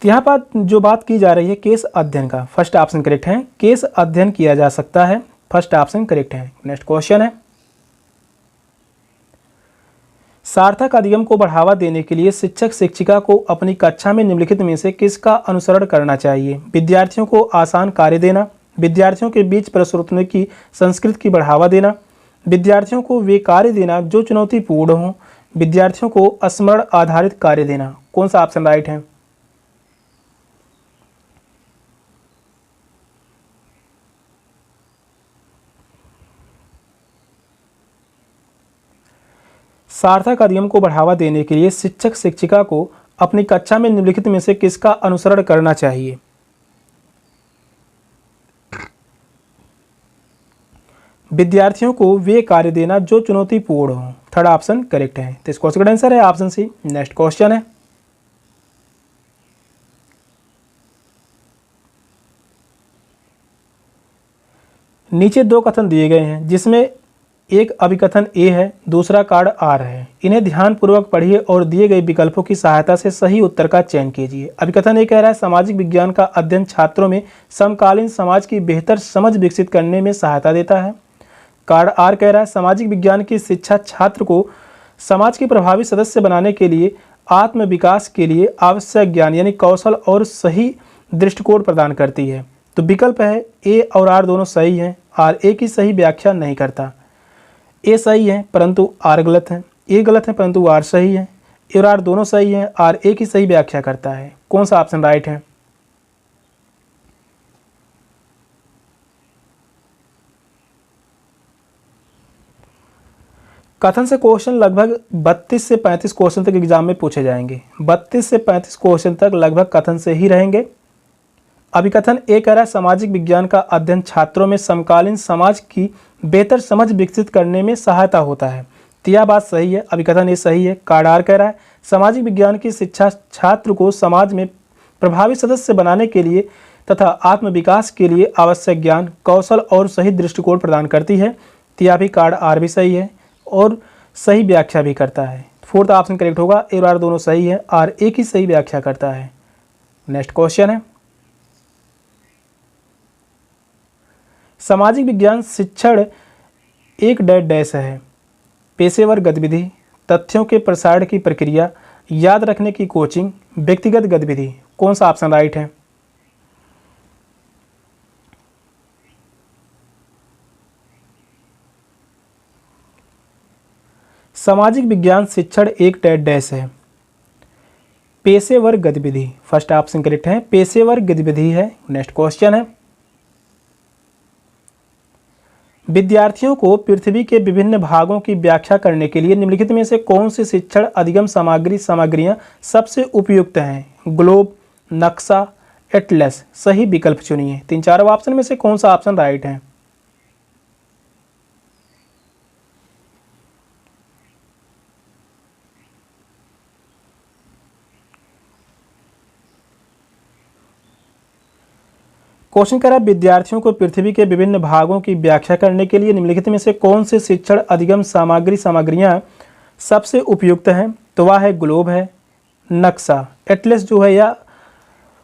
यहाँ पर जो बात की जा रही है केस अध्ययन का, फर्स्ट ऑप्शन करेक्ट है। केस अध्ययन किया जा सकता है फर्स्ट ऑप्शन करेक्ट है। नेक्स्ट क्वेश्चन है, सार्थक अधिगम को बढ़ावा देने के लिए शिक्षक शिक्षिका को अपनी कक्षा में निम्नलिखित में से किसका अनुसरण करना चाहिए? विद्यार्थियों को आसान कार्य देना, विद्यार्थियों के बीच प्रश्नोत्तरी की संस्कृति की बढ़ावा देना, विद्यार्थियों को वे कार्य देना जो चुनौतीपूर्ण हों, विद्यार्थियों को स्मरण आधारित कार्य देना। कौन सा ऑप्शन राइट है? सार्थक अधिगम को बढ़ावा देने के लिए शिक्षक शिक्षिका को अपनी कक्षा में निम्नलिखित में से किसका अनुसरण करना चाहिए? विद्यार्थियों को वे कार्य देना जो चुनौतीपूर्ण हो। थर्ड ऑप्शन करेक्ट है। तो इस क्वेश्चन का आंसर है ऑप्शन सी। नेक्स्ट क्वेश्चन है, नीचे दो कथन दिए गए हैं जिसमें एक अभिकथन ए है, दूसरा कार्ड आर है। इन्हें ध्यानपूर्वक पढ़िए और दिए गए विकल्पों की सहायता से सही उत्तर का चयन कीजिए। अभिकथन ए कह रहा है सामाजिक विज्ञान का अध्ययन छात्रों में समकालीन समाज की बेहतर समझ विकसित करने में सहायता देता है। कार्ड आर कह रहा है सामाजिक विज्ञान की शिक्षा छात्र को समाज के प्रभावी सदस्य बनाने के लिए आत्म विकास के लिए आवश्यक ज्ञान यानी कौशल और सही दृष्टिकोण प्रदान करती है। तो विकल्प है ए और आर दोनों सही हैं। आर ए की सही व्याख्या नहीं करता। ए सही है परंतु आर गलत है, ए गलत है परंतु आर सही है, ए और आर दोनों सही हैं। आर ए की सही व्याख्या करता है। कौन सा ऑप्शन राइट है? कथन से क्वेश्चन लगभग 32 से 35 क्वेश्चन तक एग्जाम में पूछे जाएंगे। 32 से 35 क्वेश्चन तक लगभग कथन से ही रहेंगे। अभिकथन ए कह रहा है सामाजिक विज्ञान का अध्ययन छात्रों में समकालीन समाज की बेहतर समझ विकसित करने में सहायता होता है। तो यह बात सही है, अभिकथन ए सही है। कार्ड आर कह रहा है सामाजिक विज्ञान की शिक्षा छात्र को समाज में प्रभावी सदस्य बनाने के लिए तथा आत्म विकास के लिए आवश्यक ज्ञान कौशल और सही दृष्टिकोण प्रदान करती है। तो यह भी कार्ड आर भी सही है और सही व्याख्या भी करता है। फोर्थ ऑप्शन करेक्ट होगा। ए और आर दोनों सही है, आर ए की सही व्याख्या करता है। नेक्स्ट क्वेश्चन है, सामाजिक विज्ञान शिक्षण एक डैश है। पेशेवर गतिविधि, तथ्यों के प्रसारण की प्रक्रिया, याद रखने की कोचिंग, व्यक्तिगत गतिविधि। कौन सा ऑप्शन राइट है? सामाजिक विज्ञान शिक्षण एक डैश है। पेशेवर गतिविधि, फर्स्ट ऑप्शन करेक्ट है, पेशेवर गतिविधि है। नेक्स्ट क्वेश्चन है, विद्यार्थियों को पृथ्वी के विभिन्न भागों की व्याख्या करने के लिए निम्नलिखित में से कौन सी शिक्षण अधिगम सामग्रियां सबसे उपयुक्त हैं? ग्लोब, नक्शा, एटलस। सही विकल्प चुनिए। तीन चारों ऑप्शन में से कौन सा ऑप्शन राइट है? क्वेश्चन कर रहा है विद्यार्थियों को पृथ्वी के विभिन्न भागों की व्याख्या करने के लिए निम्नलिखित में से कौन से शिक्षण अधिगम सामग्रियां सबसे उपयुक्त हैं? तो वह है ग्लोब है, नक्शा। एटलस जो है या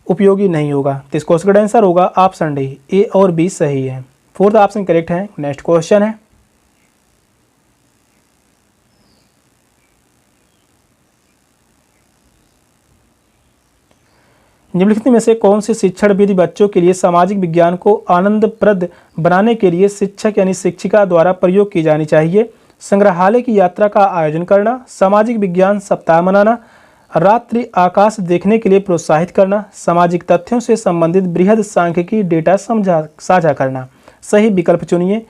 उपयोगी नहीं होगा। तो इस क्वेश्चन का आंसर होगा ऑप्शन डी, ए और बी सही है। फोर्थ ऑप्शन करेक्ट है। नेक्स्ट क्वेश्चन है, निम्नलिखित में से कौन सी शिक्षण विधि बच्चों के लिए सामाजिक विज्ञान को आनंदप्रद बनाने के लिए शिक्षक यानी शिक्षिका द्वारा प्रयोग की जानी चाहिए? संग्रहालय की यात्रा का आयोजन करना, सामाजिक विज्ञान सप्ताह मनाना, रात्रि आकाश देखने के लिए प्रोत्साहित करना, सामाजिक तथ्यों से संबंधित बृहद सांख्यिकी डेटा साझा करना। सही विकल्प चुनिए।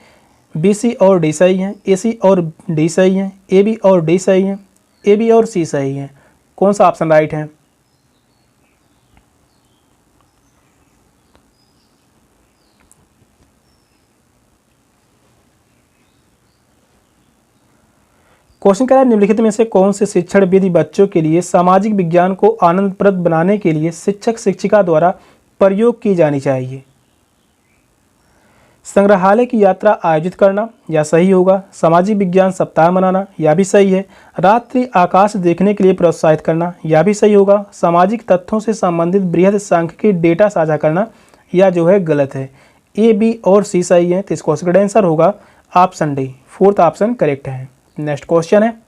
बी, सी और डी सही हैं, ए सी और डी सही हैं, ए बी और डी सही हैं, ए बी और सी सही हैं। कौन सा ऑप्शन राइट है? क्वेश्चन कह रहा है निम्नलिखित में से कौन से शिक्षण विधि बच्चों के लिए सामाजिक विज्ञान को आनंदप्रद बनाने के लिए शिक्षक शिक्षिका द्वारा प्रयोग की जानी चाहिए? संग्रहालय की यात्रा आयोजित करना या सही होगा, सामाजिक विज्ञान सप्ताह मनाना या भी सही है, रात्रि आकाश देखने के लिए प्रोत्साहित करना या भी सही होगा, सामाजिक तथ्यों से संबंधित बृहद सांख्यिकी डेटा साझा करना या जो है गलत है। ए, बी और सी सही है, तो इस क्वेश्चन का आंसर होगा option D, fourth option correct है। नेक्स्ट क्वेश्चन है,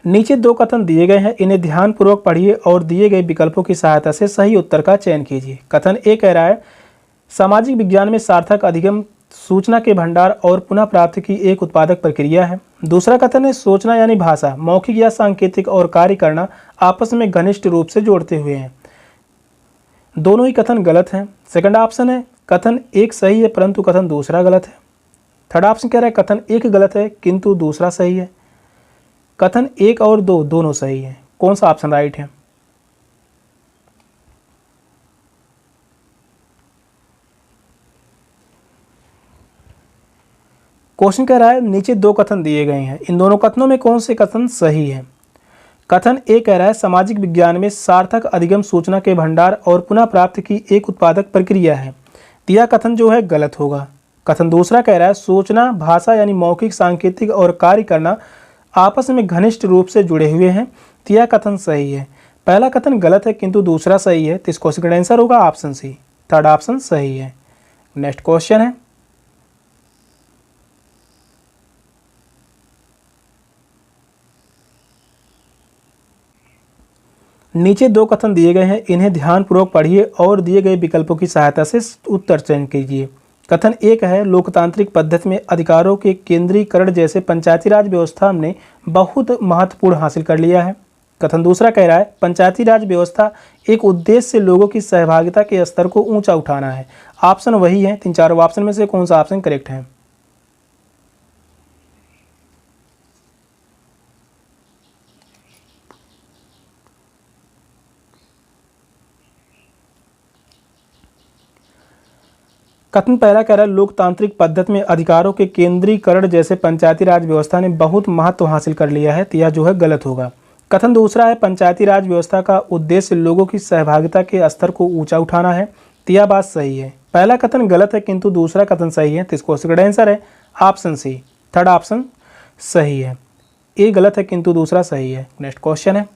नीचे दो कथन दिए गए हैं, इन्हें ध्यानपूर्वक पढ़िए और दिए गए विकल्पों की सहायता से सही उत्तर का चयन कीजिए। कथन ए कह रहा है सामाजिक विज्ञान में सार्थक अधिगम सूचना के भंडार और पुनः प्राप्ति की एक उत्पादक प्रक्रिया है। दूसरा कथन है सोचना यानी भाषा, मौखिक या सांकेतिक और कार्य करना आपस में घनिष्ठ रूप से जोड़ते हुए हैं। दोनों ही कथन गलत हैं। सेकंड ऑप्शन है कथन एक सही है परंतु कथन दूसरा गलत है। थर्ड ऑप्शन कह रहा है कथन एक गलत है किंतु दूसरा सही है। कथन एक और दो दोनों सही है। कौन सा ऑप्शन राइट है? क्वेश्चन कह रहा है नीचे दो कथन दिए गए हैं, इन दोनों कथनों में कौन से कथन सही है? कथन ए कह रहा है सामाजिक विज्ञान में सार्थक अधिगम सूचना के भंडार और पुनः प्राप्ति की एक उत्पादक प्रक्रिया है, यह कथन जो है गलत होगा। कथन दूसरा कह रहा है सोचना, भाषा यानी मौखिक, सांकेतिक और कार्य करना आपस में घनिष्ठ रूप से जुड़े हुए हैं, यह कथन सही है। पहला कथन गलत है किंतु दूसरा सही है, तो इस क्वेश्चन का आंसर होगा ऑप्शन सी, थर्ड ऑप्शन सही है। नेक्स्ट क्वेश्चन है, नीचे दो कथन दिए गए हैं, इन्हें ध्यानपूर्वक पढ़िए और दिए गए विकल्पों की सहायता से उत्तर चयन कीजिए। कथन एक है लोकतांत्रिक पद्धति में अधिकारों के केंद्रीकरण जैसे पंचायती राज व्यवस्था ने बहुत महत्वपूर्ण हासिल कर लिया है। कथन दूसरा कह रहा है पंचायती राज व्यवस्था एक उद्देश्य से लोगों की सहभागिता के स्तर को ऊंचा उठाना है। ऑप्शन वही है, तीन चारों ऑप्शन में से कौन सा ऑप्शन करेक्ट है? कथन पहला कह रहा है लोकतांत्रिक पद्धति में अधिकारों के केंद्रीकरण जैसे पंचायती राज व्यवस्था ने बहुत महत्व हासिल कर लिया है, तो यह जो है गलत होगा। कथन दूसरा है पंचायती राज व्यवस्था का उद्देश्य लोगों की सहभागिता के स्तर को ऊंचा उठाना है, तो यह बात सही है। पहला कथन गलत है किंतु दूसरा कथन सही है, तो इसको इसका आंसर है ऑप्शन सी, थर्ड ऑप्शन सही है। ए गलत है किंतु दूसरा सही है। नेक्स्ट क्वेश्चन है,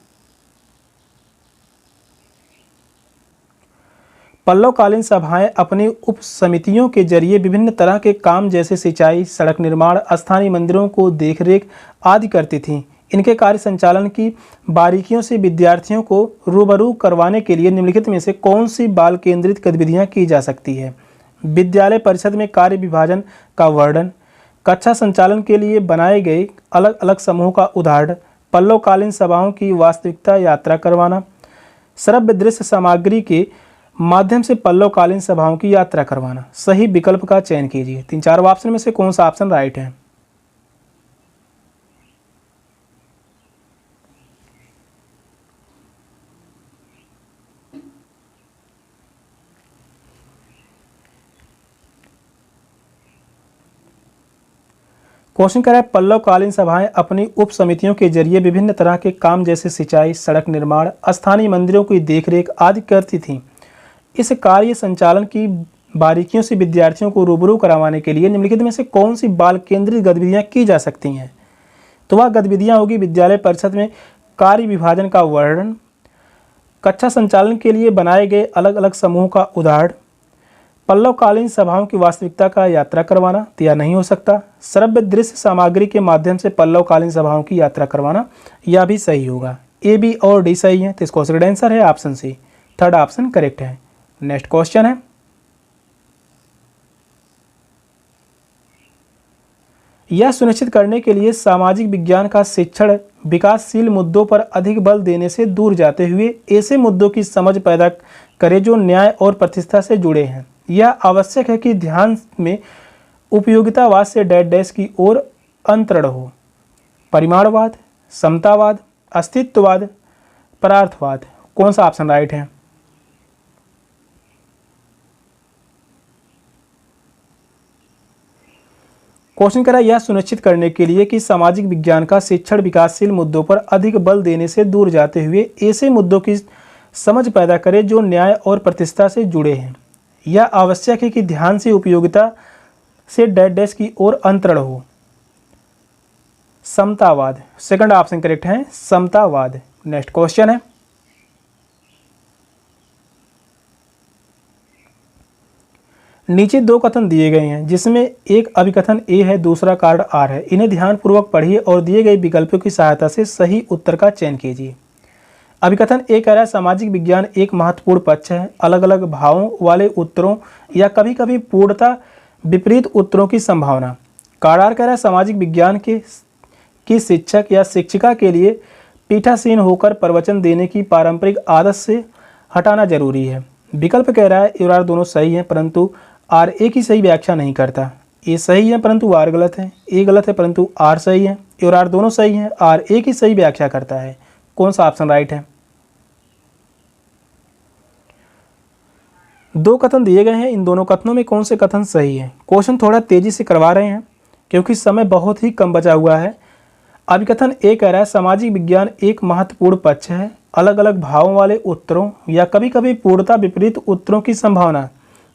पल्लवकालीन सभाएं अपनी उप समितियों के जरिए विभिन्न तरह के काम जैसे सिंचाई, सड़क निर्माण, स्थानीय मंदिरों को देखरेख आदि करती थीं। इनके कार्य संचालन की बारीकियों से विद्यार्थियों को रूबरू करवाने के लिए निम्नलिखित में से कौन सी बाल केंद्रित गतिविधियां की जा सकती है? विद्यालय परिषद में कार्य विभाजन का वर्णन, कक्षा संचालन के लिए बनाए गए अलग अलग समूह का उदाहरण, पल्लवकालीन सभाओं की वास्तविकता यात्रा करवाना, श्रव्य दृश्य सामग्री के माध्यम से पल्लवकालीन सभाओं की यात्रा करवाना। सही विकल्प का चयन कीजिए। तीन चार ऑप्शन में से कौन सा ऑप्शन राइट है? क्वेश्चन कह रहा है पल्लवकालीन सभाएं अपनी उप समितियों के जरिए विभिन्न तरह के काम जैसे सिंचाई, सड़क निर्माण, स्थानीय मंदिरों की देखरेख आदि करती थीं। इस कार्य संचालन की बारीकियों से विद्यार्थियों को रूबरू करवाने के लिए निम्नलिखित में से कौन सी बाल केंद्रित गतिविधियां की जा सकती हैं? तो वह गतिविधियां होगी विद्यालय परिषद में कार्य विभाजन का वर्णन, कक्षा संचालन के लिए बनाए गए अलग अलग समूह का उदाहरण, पल्लवकालीन सभाओं की वास्तविकता का यात्रा करवाना, तो यह नहीं हो सकता। श्रव्य दृश्य सामग्री के माध्यम से पल्लवकालीन सभाओं की यात्रा करवाना, यह भी सही होगा। ए, बी और डी सही है, तो इसका सही आंसर है option C, third option correct है। नेक्स्ट क्वेश्चन है, यह सुनिश्चित करने के लिए सामाजिक विज्ञान का शिक्षण विकासशील मुद्दों पर अधिक बल देने से दूर जाते हुए ऐसे मुद्दों की समझ पैदा करे जो न्याय और प्रतिष्ठा से जुड़े हैं। यह आवश्यक है कि ध्यान में उपयोगितावाद से डैश की ओर अंतरण हो। परिमाणवाद, समतावाद, अस्तित्ववाद, परार्थवाद। कौन सा ऑप्शन राइट है? क्वेश्चन कह रहा है यह सुनिश्चित करने के लिए कि सामाजिक विज्ञान का शिक्षण विकासशील मुद्दों पर अधिक बल देने से दूर जाते हुए ऐसे मुद्दों की समझ पैदा करे जो न्याय और प्रतिष्ठा से जुड़े हैं। यह आवश्यक है कि ध्यान से उपयोगिता से डैश की ओर अंतरण हो। समतावाद, सेकंड ऑप्शन करेक्ट है, समतावाद। नेक्स्ट क्वेश्चन है, नीचे दो कथन दिए गए हैं जिसमें एक अभिकथन ए है, दूसरा कार्ड आर है। इन्हें ध्यानपूर्वक पढ़िए और दिए गए विकल्पों की सहायता से सही उत्तर का चयन कीजिए। अभिकथन ए कह रहा है सामाजिक विज्ञान एक महत्वपूर्ण पक्ष है। अलग अलग भावों वाले उत्तरों या कभी कभी पूर्णता विपरीत उत्तरों की संभावना। कार्ड आर कह रहा है सामाजिक विज्ञान की शिक्षक या शिक्षिका के लिए पीठासीन होकर प्रवचन देने की पारंपरिक आदत से हटाना जरूरी है। विकल्प कह रहा है और आर दोनों सही हैं परंतु आर ए की सही व्याख्या नहीं करता। ए सही है परंतु आर गलत है, ए गलत है परंतु आर सही है, और आर दोनों सही हैं। आर ए की सही व्याख्या करता है। कौन सा ऑप्शन राइट है? दो कथन दिए गए हैं, इन दोनों कथनों में कौन से कथन सही है? क्वेश्चन थोड़ा तेजी से करवा रहे हैं क्योंकि समय बहुत ही कम बचा हुआ है। अभिकथन ए कह रहा है सामाजिक विज्ञान एक महत्वपूर्ण पक्ष है। अलग अलग भावों वाले उत्तरों या कभी कभी पूर्णता विपरीत उत्तरों की संभावना।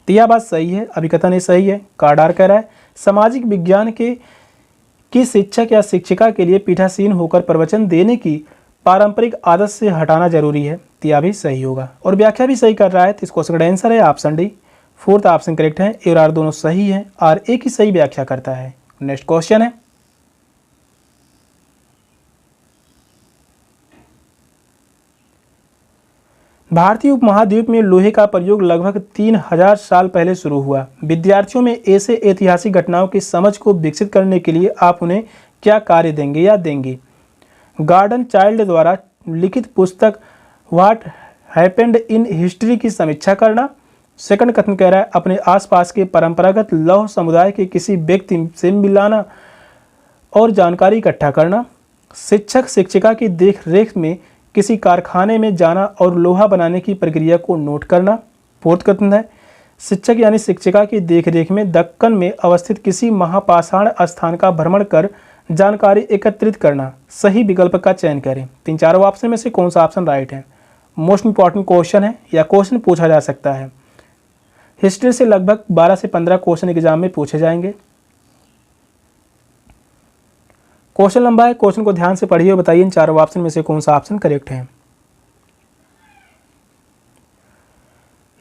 तो यह बात सही है, अभिकथन ए सही है। कार्ड आर कह रहा है सामाजिक विज्ञान की शिक्षक या शिक्षिका के लिए पीठासीन होकर प्रवचन देने की पारंपरिक आदत से हटाना जरूरी है। तो यह भी सही होगा और व्याख्या भी सही कर रहा है। तो इस क्वेश्चन का आंसर है option D. Fourth option correct है। ए और आर दोनों सही है, आर ए की सही व्याख्या करता है। नेक्स्ट क्वेश्चन है भारतीय उपमहाद्वीप में लोहे का प्रयोग लगभग 3000 साल पहले शुरू हुआ। विद्यार्थियों में ऐसे ऐतिहासिक घटनाओं की समझ को विकसित करने के लिए आप उन्हें क्या कार्य देंगे या देंगी? गॉर्डन चाइल्ड द्वारा लिखित पुस्तक व्हाट हैपेंड इन हिस्ट्री की समीक्षा करना। सेकंड कथन कह रहा है अपने आसपास के परंपरागत लौह समुदाय के किसी व्यक्ति से मिलाना और जानकारी इकट्ठा करना। शिक्षक शिक्षिका की देख रेख में किसी कारखाने में जाना और लोहा बनाने की प्रक्रिया को नोट करना। फोर्थ कथन है शिक्षक यानी शिक्षिका की देखरेख में दक्कन में अवस्थित किसी महापाषाण स्थान का भ्रमण कर जानकारी एकत्रित करना। सही विकल्प का चयन करें। तीन चारों ऑप्शन में से कौन सा ऑप्शन राइट है? मोस्ट इंपॉर्टेंट क्वेश्चन है या क्वेश्चन पूछा जा सकता है। हिस्ट्री से लगभग 12 से 15 क्वेश्चन एग्जाम में पूछे जाएंगे। क्वेश्चन लंबा है, क्वेश्चन को ध्यान से पढ़िए और बताइए इन चारों ऑप्शन में से कौन सा ऑप्शन करेक्ट है।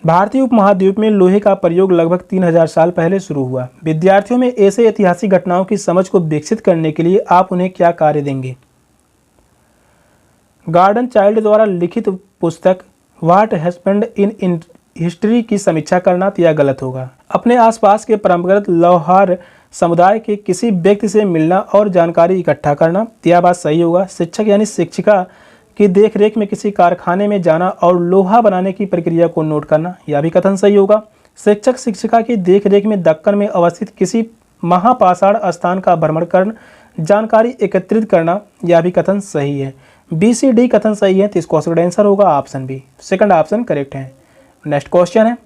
भारतीय उपमहाद्वीप में लोहे का प्रयोग लगभग 3000 साल पहले शुरू हुआ। विद्यार्थियों में ऐसे ऐतिहासिक घटनाओं की समझ को विकसित करने के लिए आप उन्हें क्या कार्य देंगे? गॉर्डन चाइल्ड द्वारा लिखित पुस्तक व्हाट हैपेंड इन हिस्ट्री की समीक्षा करना। तो यह गलत होगा। अपने आसपास के परंपरागत लौहार समुदाय के किसी व्यक्ति से मिलना और जानकारी इकट्ठा करना। तो यह बात सही होगा। शिक्षक यानी शिक्षिका की देखरेख में किसी कारखाने में जाना और लोहा बनाने की प्रक्रिया को नोट करना। यह भी कथन सही होगा। शिक्षक शिक्षिका की देखरेख में दक्कन में अवस्थित किसी महापाषाण स्थान का भ्रमण कर जानकारी एकत्रित करना। यह भी कथन सही है। बी सी डी कथन सही है। तो इस क्वेश्चन का आंसर होगा option B. Second option correct है। नेक्स्ट क्वेश्चन है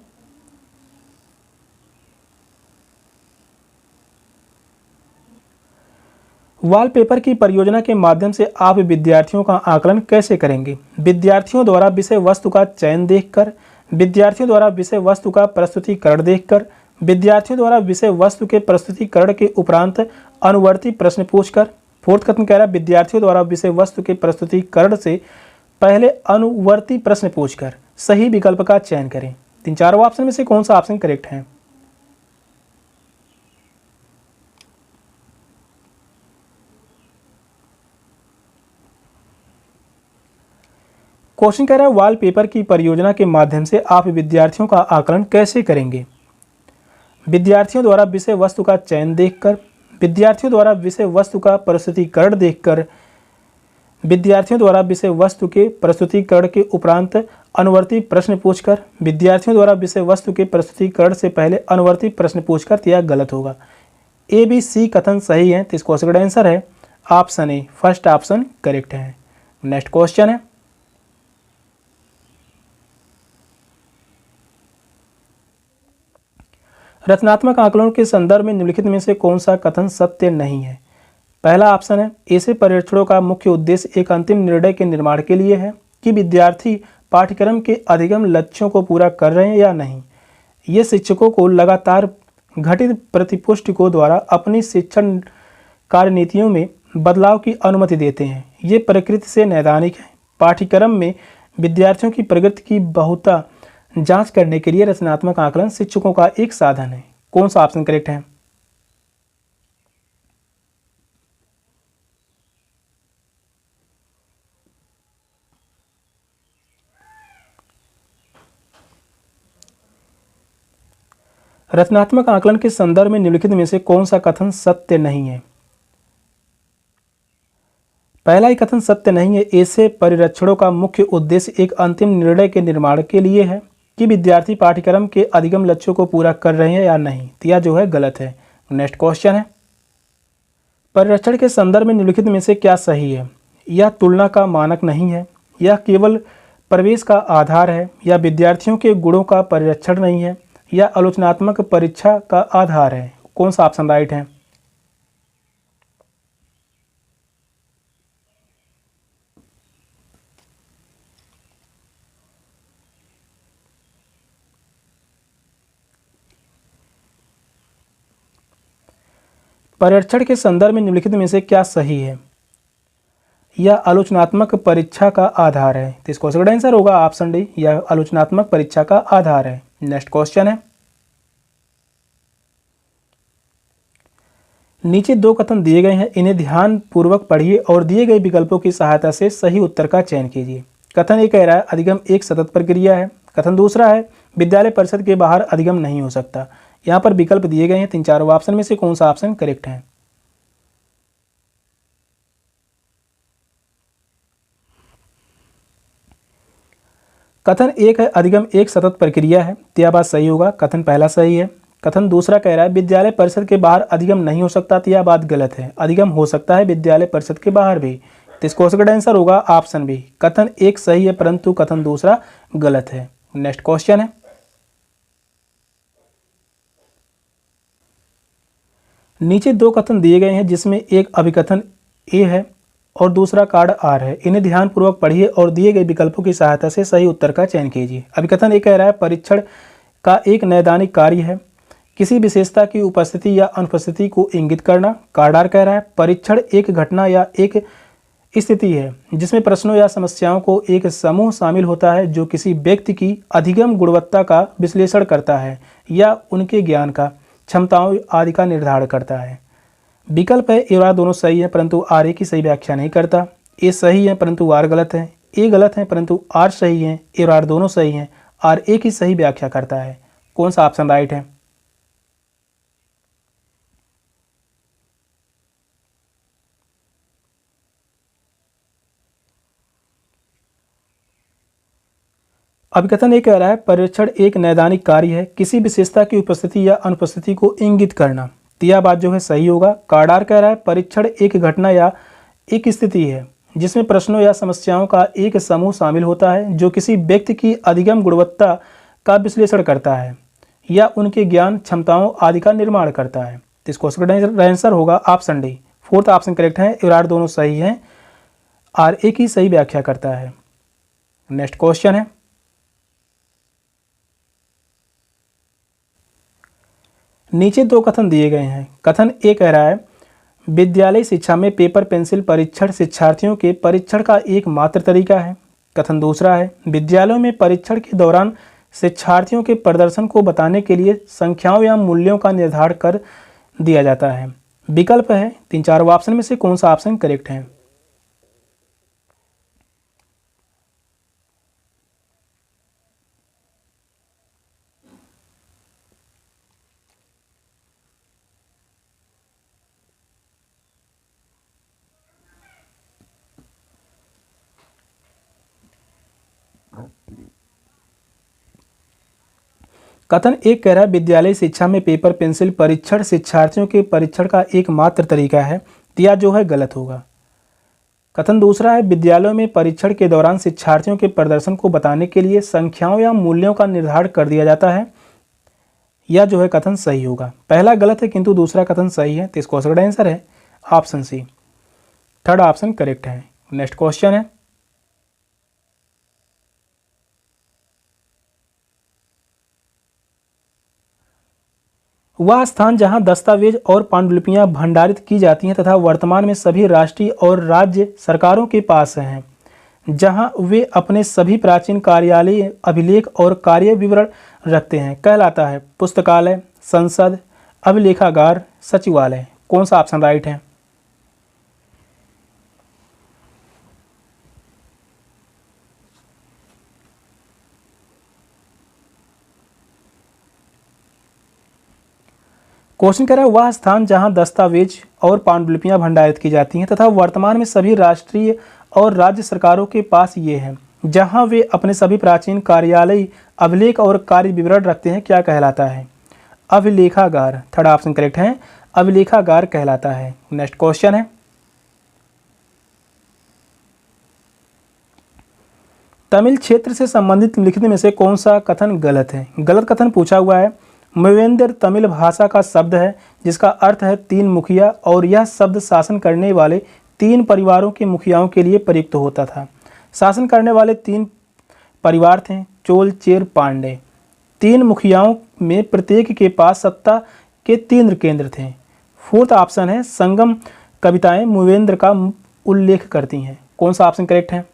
वॉलपेपर की परियोजना के माध्यम से आप विद्यार्थियों का आकलन कैसे करेंगे? विद्यार्थियों द्वारा विषय वस्तु का चयन देखकर, विद्यार्थियों द्वारा विषय वस्तु का प्रस्तुतिकरण देखकर, विद्यार्थियों द्वारा विषय वस्तु के प्रस्तुतिकरण के उपरांत अनुवर्ती प्रश्न पूछकर। फोर्थ कथन कह रहा है विद्यार्थियों द्वारा विषय वस्तु के प्रस्तुतिकरण से पहले अनुवर्ती प्रश्न पूछकर। सही विकल्प का चयन करें। तीन चारों ऑप्शन में से कौन सा ऑप्शन करेक्ट है? क्वेश्चन कह रहा है वॉलपेपर की परियोजना के माध्यम से आप विद्यार्थियों का आकलन कैसे करेंगे? विद्यार्थियों द्वारा विषय वस्तु का चयन देखकर, विद्यार्थियों द्वारा विषय वस्तु का प्रस्तुतिकरण देखकर, विद्यार्थियों द्वारा विषय वस्तु के प्रस्तुतिकरण के उपरांत अनुवर्ती प्रश्न पूछकर, विद्यार्थियों द्वारा विषय वस्तु के प्रस्तुतिकरण से पहले अनुवर्ती प्रश्न पूछकर। तो यह गलत होगा। ए बी सी कथन सही है। तो इस क्वेश्चन का आंसर है option A. First option correct है। नेक्स्ट क्वेश्चन है रचनात्मक आकलनों के संदर्भ में निम्नलिखित में से कौन सा कथन सत्य नहीं है? पहला ऑप्शन है ऐसे परीक्षणों का मुख्य उद्देश्य एक अंतिम निर्णय के निर्माण के लिए है कि विद्यार्थी पाठ्यक्रम के अधिगम लक्ष्यों को पूरा कर रहे हैं या नहीं। ये शिक्षकों को लगातार घटित प्रतिपुष्टिकों द्वारा अपनी शिक्षण कार्यनीतियों में बदलाव की अनुमति देते हैं। ये प्रकृति से नैदानिक है। पाठ्यक्रम में विद्यार्थियों की प्रगति की बहुता जांच करने के लिए रचनात्मक आकलन शिक्षकों का एक साधन है। कौन सा ऑप्शन करेक्ट है? रचनात्मक आकलन के संदर्भ में निम्नलिखित में से कौन सा कथन सत्य नहीं है? पहला ही कथन सत्य नहीं है। ऐसे परिरक्षणों का मुख्य उद्देश्य एक अंतिम निर्णय के निर्माण के लिए है कि विद्यार्थी पाठ्यक्रम के अधिगम लक्ष्यों को पूरा कर रहे हैं या नहीं, तो यह जो है गलत है। नेक्स्ट क्वेश्चन है, परिरक्षण के संदर्भ में निम्नलिखित में से क्या सही है? यह तुलना का मानक नहीं है, यह केवल प्रवेश का आधार है, या विद्यार्थियों के गुणों का परिरक्षण नहीं है, या आलोचनात्मक परीक्षा का आधार है। कौन सा ऑप्शन राइट है? परीक्षण के संदर्भ में निम्नलिखित में से क्या सही है? यह आलोचनात्मक परीक्षा का आधार है, तो इसका सही आंसर होगा ऑप्शन डी, यह आलोचनात्मक परीक्षा का आधार है। नेक्स्ट क्वेश्चन है, नीचे दो कथन दिए गए हैं, इन्हें ध्यान पूर्वक पढ़िए और दिए गए विकल्पों की सहायता से सही उत्तर का चयन कीजिए। कथन एक कह रहा है अधिगम एक सतत प्रक्रिया है। कथन दूसरा है विद्यालय परिषद के बाहर अधिगम नहीं हो सकता। यहाँ पर विकल्प दिए गए हैं, तीन चारों ऑप्शन में से कौन सा ऑप्शन करेक्ट है? कथन एक है अधिगम एक सतत प्रक्रिया है, तो यह बात सही होगा, कथन पहला सही है। कथन दूसरा कह रहा है विद्यालय परिषद के बाहर अधिगम नहीं हो सकता, तो यह बात गलत है, अधिगम हो सकता है विद्यालय परिषद के बाहर भी, तो इसका सही आंसर होगा ऑप्शन बी, कथन एक सही है परंतु कथन दूसरा गलत है। नेक्स्ट क्वेश्चन है, नीचे दो कथन दिए गए हैं जिसमें एक अभिकथन ए है और दूसरा कार्ड आर है, इन्हें ध्यानपूर्वक पढ़िए और दिए गए विकल्पों की सहायता से सही उत्तर का चयन कीजिए। अभिकथन ए कह रहा है परीक्षण का एक नैदानिक कार्य है, किसी विशेषता की उपस्थिति या अनुपस्थिति को इंगित करना। कार्ड आर कह रहा है परीक्षण एक घटना या एक स्थिति है जिसमें प्रश्नों या समस्याओं को एक समूह शामिल होता है जो किसी व्यक्ति की अधिगम गुणवत्ता का विश्लेषण करता है या उनके ज्ञान का, क्षमताओं आदि का निर्धारण करता है। विकल्प है ए और आर दोनों सही है परंतु आर ए की सही व्याख्या नहीं करता। ए सही है परंतु आर गलत है, ए गलत है परंतु आर सही है, ए और आर दोनों सही हैं, आर ए की सही व्याख्या करता है। कौन सा ऑप्शन राइट है? अभिकथन एक कह रहा है परीक्षण एक नैदानिक कार्य है, किसी विशेषता की उपस्थिति या अनुपस्थिति को इंगित करना, तो यह बात जो है सही होगा। कार्ड आर कह रहा है परीक्षण एक घटना या एक स्थिति है जिसमें प्रश्नों या समस्याओं का एक समूह शामिल होता है जो किसी व्यक्ति की अधिगम गुणवत्ता का विश्लेषण करता है या उनके ज्ञान, क्षमताओं आदि का निर्माण करता है, तो इसको आंसर होगा option D. Fourth option correct है, ए और आर दोनों सही हैं, आर ए की सही व्याख्या करता है। नेक्स्ट क्वेश्चन है, नीचे दो कथन दिए गए हैं। कथन ए कह रहा है विद्यालय शिक्षा में पेपर पेंसिल परीक्षण शिक्षार्थियों के परीक्षण का एक मात्र तरीका है। कथन दूसरा है विद्यालयों में परीक्षण के दौरान शिक्षार्थियों के प्रदर्शन को बताने के लिए संख्याओं या मूल्यों का निर्धारण कर दिया जाता है। विकल्प है तीन चार ऑप्शन में से कौन सा ऑप्शन करेक्ट है? कथन एक कह रहा है विद्यालय शिक्षा में पेपर पेंसिल परीक्षण शिक्षार्थियों के परीक्षण का एक मात्र तरीका है, दिया जो है गलत होगा। कथन दूसरा है विद्यालयों में परीक्षण के दौरान शिक्षार्थियों के प्रदर्शन को बताने के लिए संख्याओं या मूल्यों का निर्धारण कर दिया जाता है, यह जो है कथन सही होगा। पहला गलत है किंतु दूसरा कथन सही है, तो इसका सही आंसर है option C, third option correct है। नेक्स्ट क्वेश्चन है, वह स्थान जहां दस्तावेज और पांडुलिपियां भंडारित की जाती हैं तथा वर्तमान में सभी राष्ट्रीय और राज्य सरकारों के पास हैं, जहां वे अपने सभी प्राचीन कार्यालय अभिलेख और कार्य विवरण रखते हैं कहलाता है? पुस्तकालय, संसद, अभिलेखागार, सचिवालय। कौन सा ऑप्शन राइट है? क्वेश्चन कह रहा है वह स्थान जहां दस्तावेज और पांडुलिपियां भंडारित की जाती हैं तथा वर्तमान में सभी राष्ट्रीय और राज्य सरकारों के पास ये है, जहां वे अपने सभी प्राचीन कार्यालय अभिलेख और कार्य विवरण रखते हैं, क्या कहलाता है? अभिलेखागार। थर्ड ऑप्शन करेक्ट है, अभिलेखागार कहलाता है। नेक्स्ट क्वेश्चन है, तमिल क्षेत्र से संबंधित लिखित में से कौन सा कथन गलत है? गलत कथन पूछा हुआ है। मूवेंदर तमिल भाषा का शब्द है जिसका अर्थ है तीन मुखिया, और यह शब्द शासन करने वाले तीन परिवारों के मुखियाओं के लिए प्रयुक्त होता था। शासन करने वाले तीन परिवार थे चोल, चेर, पांडे। तीन मुखियाओं में प्रत्येक के पास सत्ता के तीन केंद्र थे। फोर्थ ऑप्शन है, संगम कविताएं मूवेंद्र का उल्लेख करती हैं। कौन सा ऑप्शन करेक्ट है?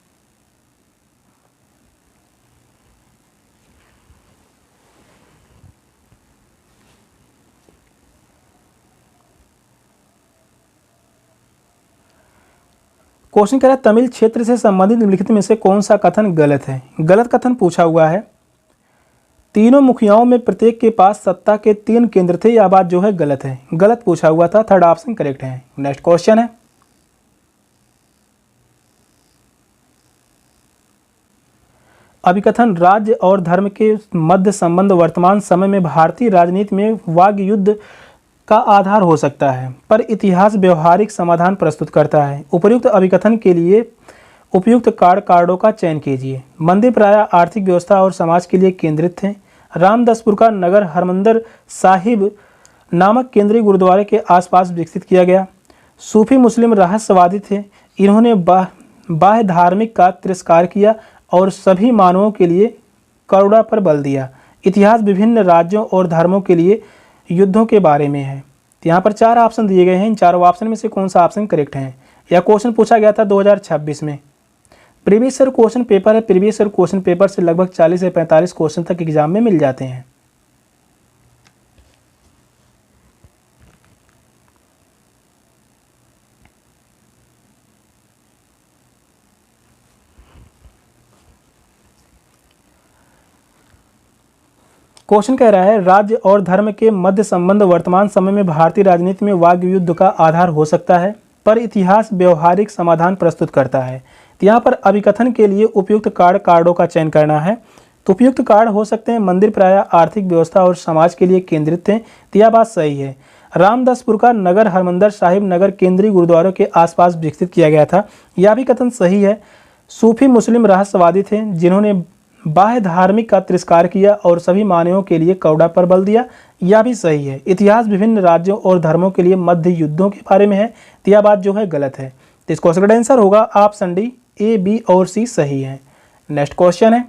क्वेश्चन कह रहा है तमिल क्षेत्र से संबंधित निम्नलिखित में से कौन सा कथन गलत है? गलत कथन पूछा हुआ है। तीनों मुखियाओं में प्रत्येक के पास सत्ता के तीन केंद्र थे, यह बात जो है गलत है। गलत पूछा हुआ था। थर्ड ऑप्शन करेक्ट है। नेक्स्ट क्वेश्चन है, अभिकथन राज्य और धर्म के मध्य संबंध वर्तमान समय में भारतीय राजनीति में वाग युद्ध का आधार हो सकता है, पर इतिहास व्यवहारिक समाधान प्रस्तुत करता है। उपर्युक्त अभिकथन के लिए उपयुक्त कार्डों का चयन कीजिए। मंदिर प्रायः आर्थिक व्यवस्था और समाज के लिए केंद्रित थे। रामदासपुर का नगर हरमंदिर साहिब नामक केंद्रीय गुरुद्वारे के आसपास विकसित किया गया। सूफी मुस्लिम रहस्यवादी थे। इन्होंने बाह्य धार्मिक का तिरस्कार किया और सभी मानवों के लिए करुणा पर बल दिया। इतिहास विभिन्न राज्यों और धर्मों के लिए युद्धों के बारे में है। तो यहाँ पर चार ऑप्शन दिए गए हैं। इन चारों ऑप्शन में से कौन सा ऑप्शन करेक्ट है? यह क्वेश्चन पूछा गया था 2026 में। प्रीवियस ईयर क्वेश्चन पेपर है। प्रीवियस ईयर क्वेश्चन पेपर से लगभग 40 से 45 क्वेश्चन तक एग्जाम में मिल जाते हैं। क्वेश्चन कह रहा है राज्य और धर्म के मध्य संबंध वर्तमान समय में भारतीय राजनीति में वाग युद्ध का आधार हो सकता है, पर इतिहास व्यवहारिक समाधान प्रस्तुत करता है। तो यहाँ पर अभिकथन के लिए उपयुक्त कार्डों का चयन करना है। तो उपयुक्त कार्ड हो सकते हैं मंदिर प्रायः आर्थिक व्यवस्था और समाज के लिए केंद्रित थे। तो यह बात सही है। रामदासपुर का नगर हरमंदिर साहिब नगर केंद्रीय गुरुद्वारों के आसपास विकसित किया गया था, यह भी कथन सही है। सूफी मुस्लिम रहस्यवादी थे जिन्होंने बाह्य धार्मिक का तिरस्कार किया और सभी मानवों के लिए करुणा पर बल दिया, यह भी सही है। इतिहास विभिन्न राज्यों और धर्मों के लिए मध्य युद्धों के बारे में है, तो यह बात जो है गलत है। तो इस क्वेश्चन का आंसर होगा ऑप्शन डी, ए, बी और सी सही है। नेक्स्ट क्वेश्चन है,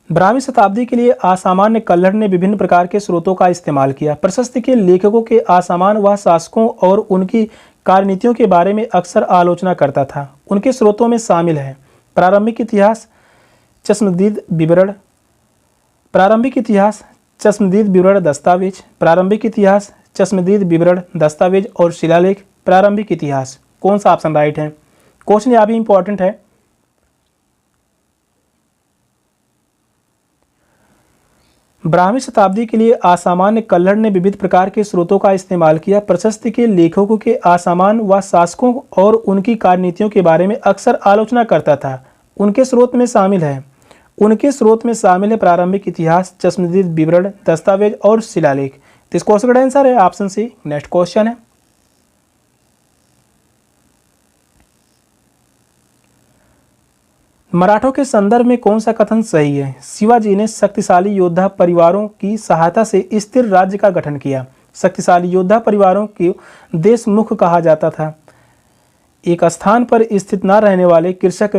12वीं शताब्दी के लिए असामान्य कल्हड़ ने विभिन्न प्रकार के स्रोतों का इस्तेमाल किया। प्रशस्ति के लेखकों के असामान्य व शासकों और उनकी कार्यनीतियों के बारे में अक्सर आलोचना करता था। उनके स्रोतों में शामिल है प्रारंभिक इतिहास, चश्मदीद विवरण, प्रारंभिक इतिहास, चश्मदीद विवरण दस्तावेज, प्रारंभिक इतिहास, चश्मदीद विवरण दस्तावेज और शिलालेख, प्रारंभिक इतिहास। कौन सा ऑप्शन राइट है? क्वेश्चन यह भी इंपॉर्टेंट है। 12वीं शताब्दी के लिए असामान्य कल्हड़ ने विविध प्रकार के स्रोतों का इस्तेमाल किया। प्रशस्ति के लेखकों के असामान्य व शासकों और उनकी कार्यनीतियों के बारे में अक्सर आलोचना करता था। उनके स्रोत में शामिल है प्रारंभिक इतिहास, चश्मदीद विवरण दस्तावेज और शिलालेख। तो इस क्वेश्चन का आंसर है ऑप्शन सी। नेक्स्ट क्वेश्चन है, मराठों के संदर्भ में कौन सा कथन सही है? शिवाजी ने शक्तिशाली योद्धा परिवारों की सहायता से स्थिर राज्य का गठन किया। शक्तिशाली योद्धा परिवारों को देशमुख कहा जाता था। एक स्थान पर स्थित न रहने वाले कृषक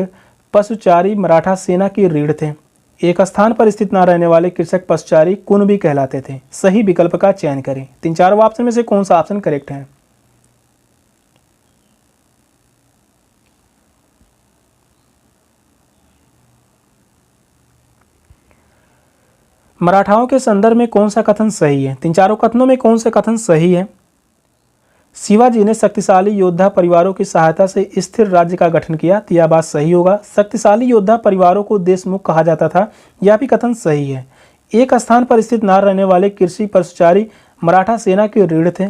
पशुचारी मराठा सेना की रीढ़ थे। एक स्थान पर स्थित न रहने वाले कृषक पशुचारी कुणबी कहलाते थे। सही विकल्प का चयन करें। तीन चारों ऑप्शन में से कौन सा ऑप्शन करेक्ट है? मराठाओं के संदर्भ में कौन सा कथन सही है? इन चारों कथनों में कौन सा कथन सही है? शिवाजी ने शक्तिशाली योद्धा परिवारों की सहायता से स्थिर राज्य का गठन किया, तो यह बात सही होगा। शक्तिशाली योद्धा परिवारों को देशमुख कहा जाता था, यह भी कथन सही है। एक स्थान पर स्थित न रहने वाले कृषि पशुचारी मराठा सेना के रीढ़ थे,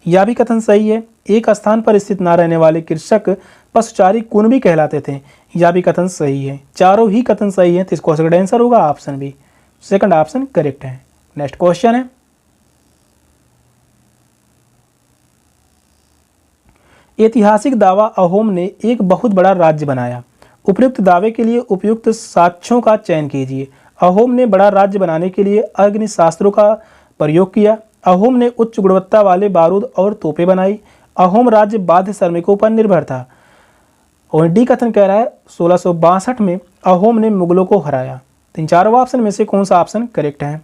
यह भी कथन सही है। एक स्थान पर स्थित न रहने वाले कृषक पशुचारी कुणबी कहलाते थे, यह भी कथन सही है। चारों ही कथन सही है, तो इसका सही आंसर होगा option B, second option correct है। नेक्स्ट क्वेश्चन है, ऐतिहासिक दावा अहोम ने एक बहुत बड़ा राज्य बनाया। उपयुक्त दावे के लिए उपयुक्त साक्ष्यों का चयन कीजिए। अहोम ने बड़ा राज्य बनाने के लिए अग्निशास्त्रों का प्रयोग किया। अहोम ने उच्च गुणवत्ता वाले बारूद और तोपें बनाई। अहोम राज्य बाध्य श्रमिकों पर निर्भर था। और डी कथन कह रहा है 1662 में अहोम ने मुगलों को हराया। तो इन चारों ऑप्शन में से कौन सा ऑप्शन करेक्ट है?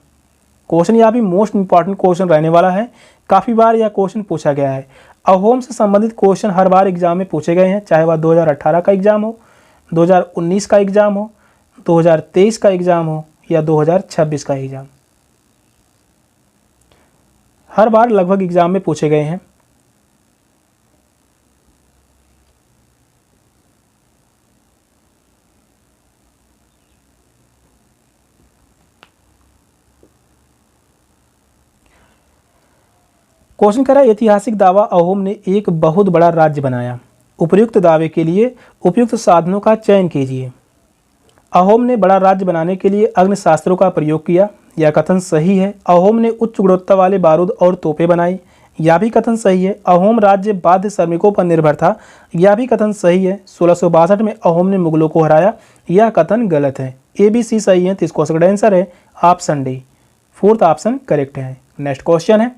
क्वेश्चन यह भी मोस्ट इंपॉर्टेंट क्वेश्चन रहने वाला है, काफ़ी बार यह क्वेश्चन पूछा गया है। अहोम से संबंधित क्वेश्चन हर बार एग्जाम में पूछे गए हैं, चाहे वह 2018 का एग्जाम हो, 2019 का एग्जाम हो, 2023 का एग्जाम हो या 2026 का एग्जाम, हर बार लगभग एग्जाम में पूछे गए हैं। क्वेश्चन करा ऐतिहासिक दावा अहोम ने एक बहुत बड़ा राज्य बनाया। उपयुक्त दावे के लिए उपयुक्त साधनों का चयन कीजिए। अहोम ने बड़ा राज्य बनाने के लिए अग्निशास्त्रों का प्रयोग किया, यह कथन सही है। अहोम ने उच्च गुणवत्ता वाले बारूद और तोपें बनाई, यह भी कथन सही है। अहोम राज्य बाध्य श्रमिकों पर निर्भर था, यह भी कथन सही है। 1662 में अहोम ने मुगलों को हराया, यह कथन गलत है। ए बी सी सही है, तो इसका सही आंसर है option D, fourth option correct है। नेक्स्ट क्वेश्चन है,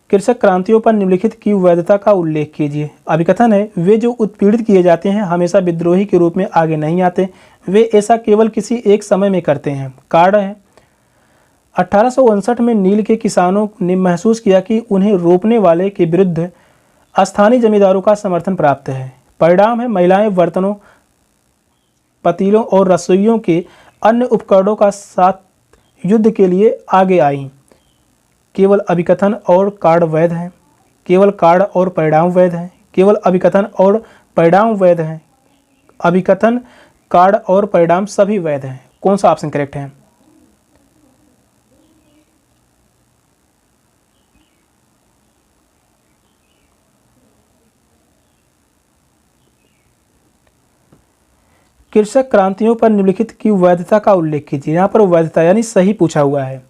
कृषक क्रांतियों पर निम्नलिखित की वैधता का उल्लेख कीजिए। अभिकथन है, वे जो उत्पीड़ित किए जाते हैं हमेशा विद्रोही के रूप में आगे नहीं आते, वे ऐसा केवल किसी एक समय में करते हैं। कारण है, 1859 में नील के किसानों ने महसूस किया कि उन्हें रोपने वाले के विरुद्ध स्थानीय जमींदारों का समर्थन प्राप्त है। परिणाम है, महिलाएं बर्तनों, पतीलों और रसोइयों के अन्य उपकरणों का साथ युद्ध के लिए आगे आईं। केवल अभिकथन और कार्ड वैध हैं, केवल कार्ड और परिणाम वैध हैं, केवल अभिकथन और परिणाम वैध हैं, अभिकथन, कार्ड और परिणाम सभी वैध हैं। कौन सा ऑप्शन करेक्ट है? कृषक क्रांतियों पर निम्नलिखित की वैधता का उल्लेख कीजिए। यहाँ पर वैधता यानी सही पूछा हुआ है।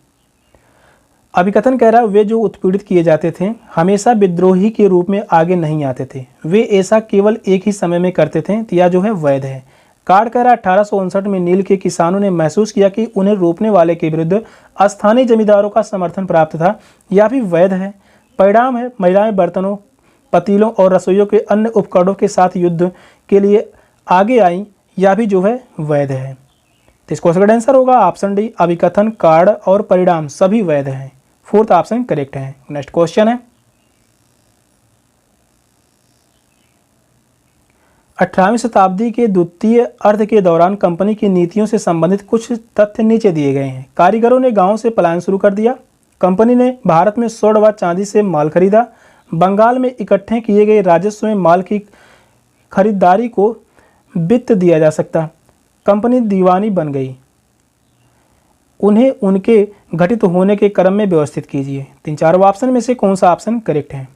अभिकथन कह रहा है, वे जो उत्पीड़ित किए जाते थे हमेशा विद्रोही के रूप में आगे नहीं आते थे, वे ऐसा केवल एक ही समय में करते थे, तो यह जो है वैध है। कार्ड कह रहा है, 1859 में नील के किसानों ने महसूस किया कि उन्हें रोपने वाले के विरुद्ध स्थानीय जमींदारों का समर्थन प्राप्त था, यह भी वैध है। परिणाम है, महिलाएं बर्तनों, पतीलों और रसोइयों के अन्य उपकरणों के साथ युद्ध के लिए आगे आईं, यह भी जो है वैध है। तो इसका सही आंसर होगा ऑप्शन डी, अभिकथन, कार्ड और परिणाम सभी वैध हैं। फोर्थ ऑप्शन करेक्ट है। नेक्स्ट क्वेश्चन है, 18वीं शताब्दी के द्वितीय अर्ध के दौरान कंपनी की नीतियों से संबंधित कुछ तथ्य नीचे दिए गए हैं। कारीगरों ने गांव से पलायन शुरू कर दिया। कंपनी ने भारत में स्वर्ण व चांदी से माल खरीदा। बंगाल में इकट्ठे किए गए राजस्व में माल की खरीदारी को वित्त दिया जा सकता। कंपनी दीवानी बन गई। उन्हें उनके घटित होने के क्रम में व्यवस्थित कीजिए। तीन चारों ऑप्शन में से कौन सा ऑप्शन करेक्ट है?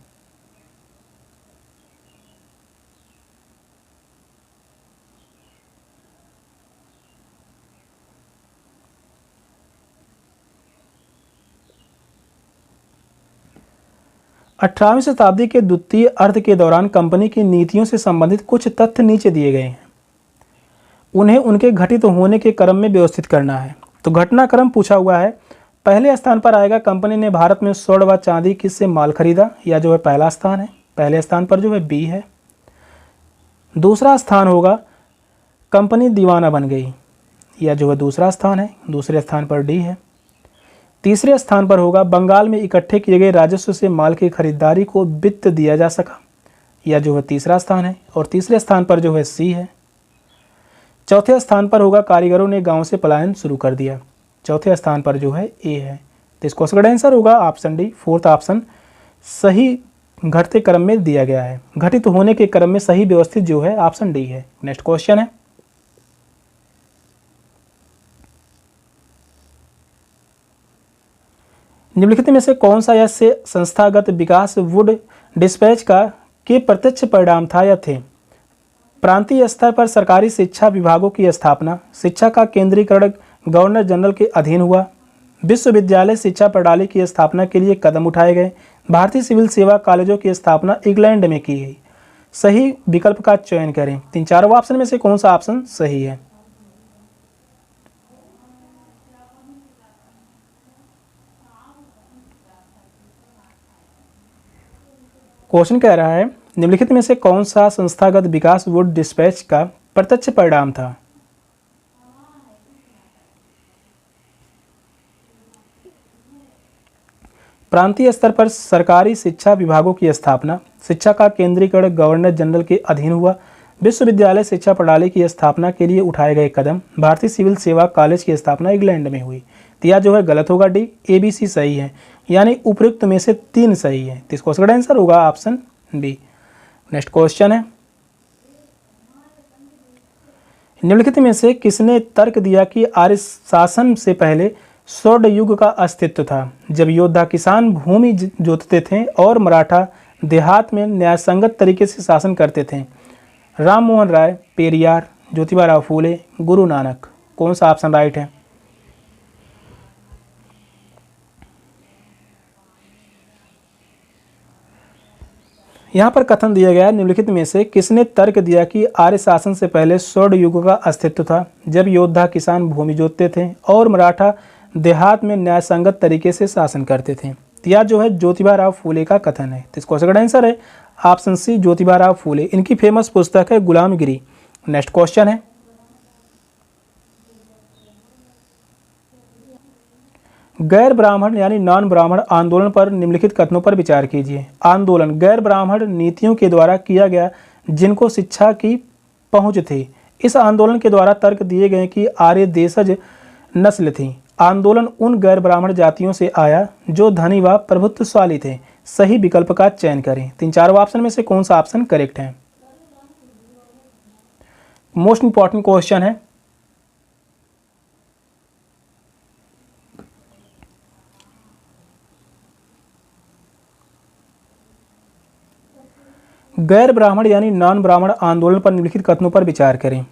अठारहवीं शताब्दी के द्वितीय अर्ध के दौरान कंपनी की नीतियों से संबंधित कुछ तथ्य नीचे दिए गए हैं। उन्हें उनके घटित होने के क्रम में व्यवस्थित करना है। तो घटनाक्रम पूछा हुआ है। पहले स्थान पर आएगा, कंपनी ने भारत में स्वर्ण व चांदी किससे माल खरीदा, या जो है पहला स्थान है। पहले स्थान पर जो है बी है। दूसरा स्थान होगा कंपनी दीवाना बन गई, या जो है दूसरा स्थान है। दूसरे स्थान पर डी है। तीसरे स्थान पर होगा बंगाल में इकट्ठे किए गए राजस्व से माल की खरीदारी को वित्त दिया जा सका, या जो है तीसरा स्थान है। और तीसरे स्थान पर जो है सी है। चौथे स्थान पर होगा कारीगरों ने गांव से पलायन शुरू कर दिया। चौथे स्थान पर जो है ए है, तो इस क्वेश्चन का आंसर होगा ऑप्शन डी, फोर्थ ऑप्शन सही घटते क्रम में दिया गया है। घटित होने के क्रम में सही व्यवस्थित जो है ऑप्शन डी है। नेक्स्ट क्वेश्चन है, निम्नलिखित में से कौन सा यह से संस्थागत विकास वुड डिस्पैच का के प्रत्यक्ष परिणाम था या थे? प्रांतीय स्तर पर सरकारी शिक्षा विभागों की स्थापना, शिक्षा का केंद्रीकरण गवर्नर जनरल के अधीन हुआ, विश्वविद्यालय शिक्षा प्रणाली की स्थापना के लिए कदम उठाए गए, भारतीय सिविल सेवा कॉलेजों की स्थापना इंग्लैंड में की गई। सही विकल्प का चयन करें। तीन चारों ऑप्शन में से कौन सा ऑप्शन सही है? क्वेश्चन कह रहा है निम्नलिखित में से कौन सा संस्थागत विकास वुड डिस्पैच का प्रत्यक्ष परिणाम था? प्रांतीय स्तर पर सरकारी शिक्षा विभागों की स्थापना, शिक्षा का केंद्रीकरण गवर्नर जनरल के अधीन हुआ, विश्वविद्यालय शिक्षा प्रणाली की स्थापना के लिए उठाए गए कदम, भारतीय सिविल सेवा कॉलेज की स्थापना इंग्लैंड में हुई। तो यह जो है गलत होगा, डी ए बी सी सही है, यानी उपयुक्त में से 3 सही है। तो इस क्वेश्चन का आंसर होगा ऑप्शन बी। नेक्स्ट क्वेश्चन है, निम्नलिखित में से किसने तर्क दिया कि आर्य शासन से पहले स्वर्ण युग का अस्तित्व था, जब योद्धा किसान भूमि जोतते थे और मराठा देहात में न्यायसंगत तरीके से शासन करते थे? राम मोहन राय, पेरियार, ज्योतिबा राव फूले, गुरु नानक। कौन सा ऑप्शन राइट है? यहाँ पर कथन दिया गया है निम्नलिखित में से किसने तर्क दिया कि आर्य शासन से पहले स्वर्ण युग का अस्तित्व था, जब योद्धा किसान भूमि जोतते थे और मराठा देहात में न्यायसंगत तरीके से शासन करते थे? यह जो है ज्योतिबा राव फूले का कथन है। तो इसका क्वेश्चन का आंसर है ऑप्शन सी, ज्योतिबा राव फूले। इनकी फेमस पुस्तक है गुलामगिरी। नेक्स्ट क्वेश्चन है, गैर ब्राह्मण यानी नॉन ब्राह्मण आंदोलन पर निम्नलिखित कथनों पर विचार कीजिए। आंदोलन गैर ब्राह्मण नीतियों के द्वारा किया गया जिनको शिक्षा की पहुंच थी। इस आंदोलन के द्वारा तर्क दिए गए कि आर्य देशज नस्ल थी। आंदोलन उन गैर ब्राह्मण जातियों से आया जो धनी व प्रभुत्वशाली थे। सही विकल्प का चयन करें। 3-4 ऑप्शन में से कौन सा ऑप्शन करेक्ट है? मोस्ट इंपॉर्टेंट क्वेश्चन है। गैर ब्राह्मण यानी नॉन ब्राह्मण आंदोलन पर निम्नलिखित कथनों पर विचार करें।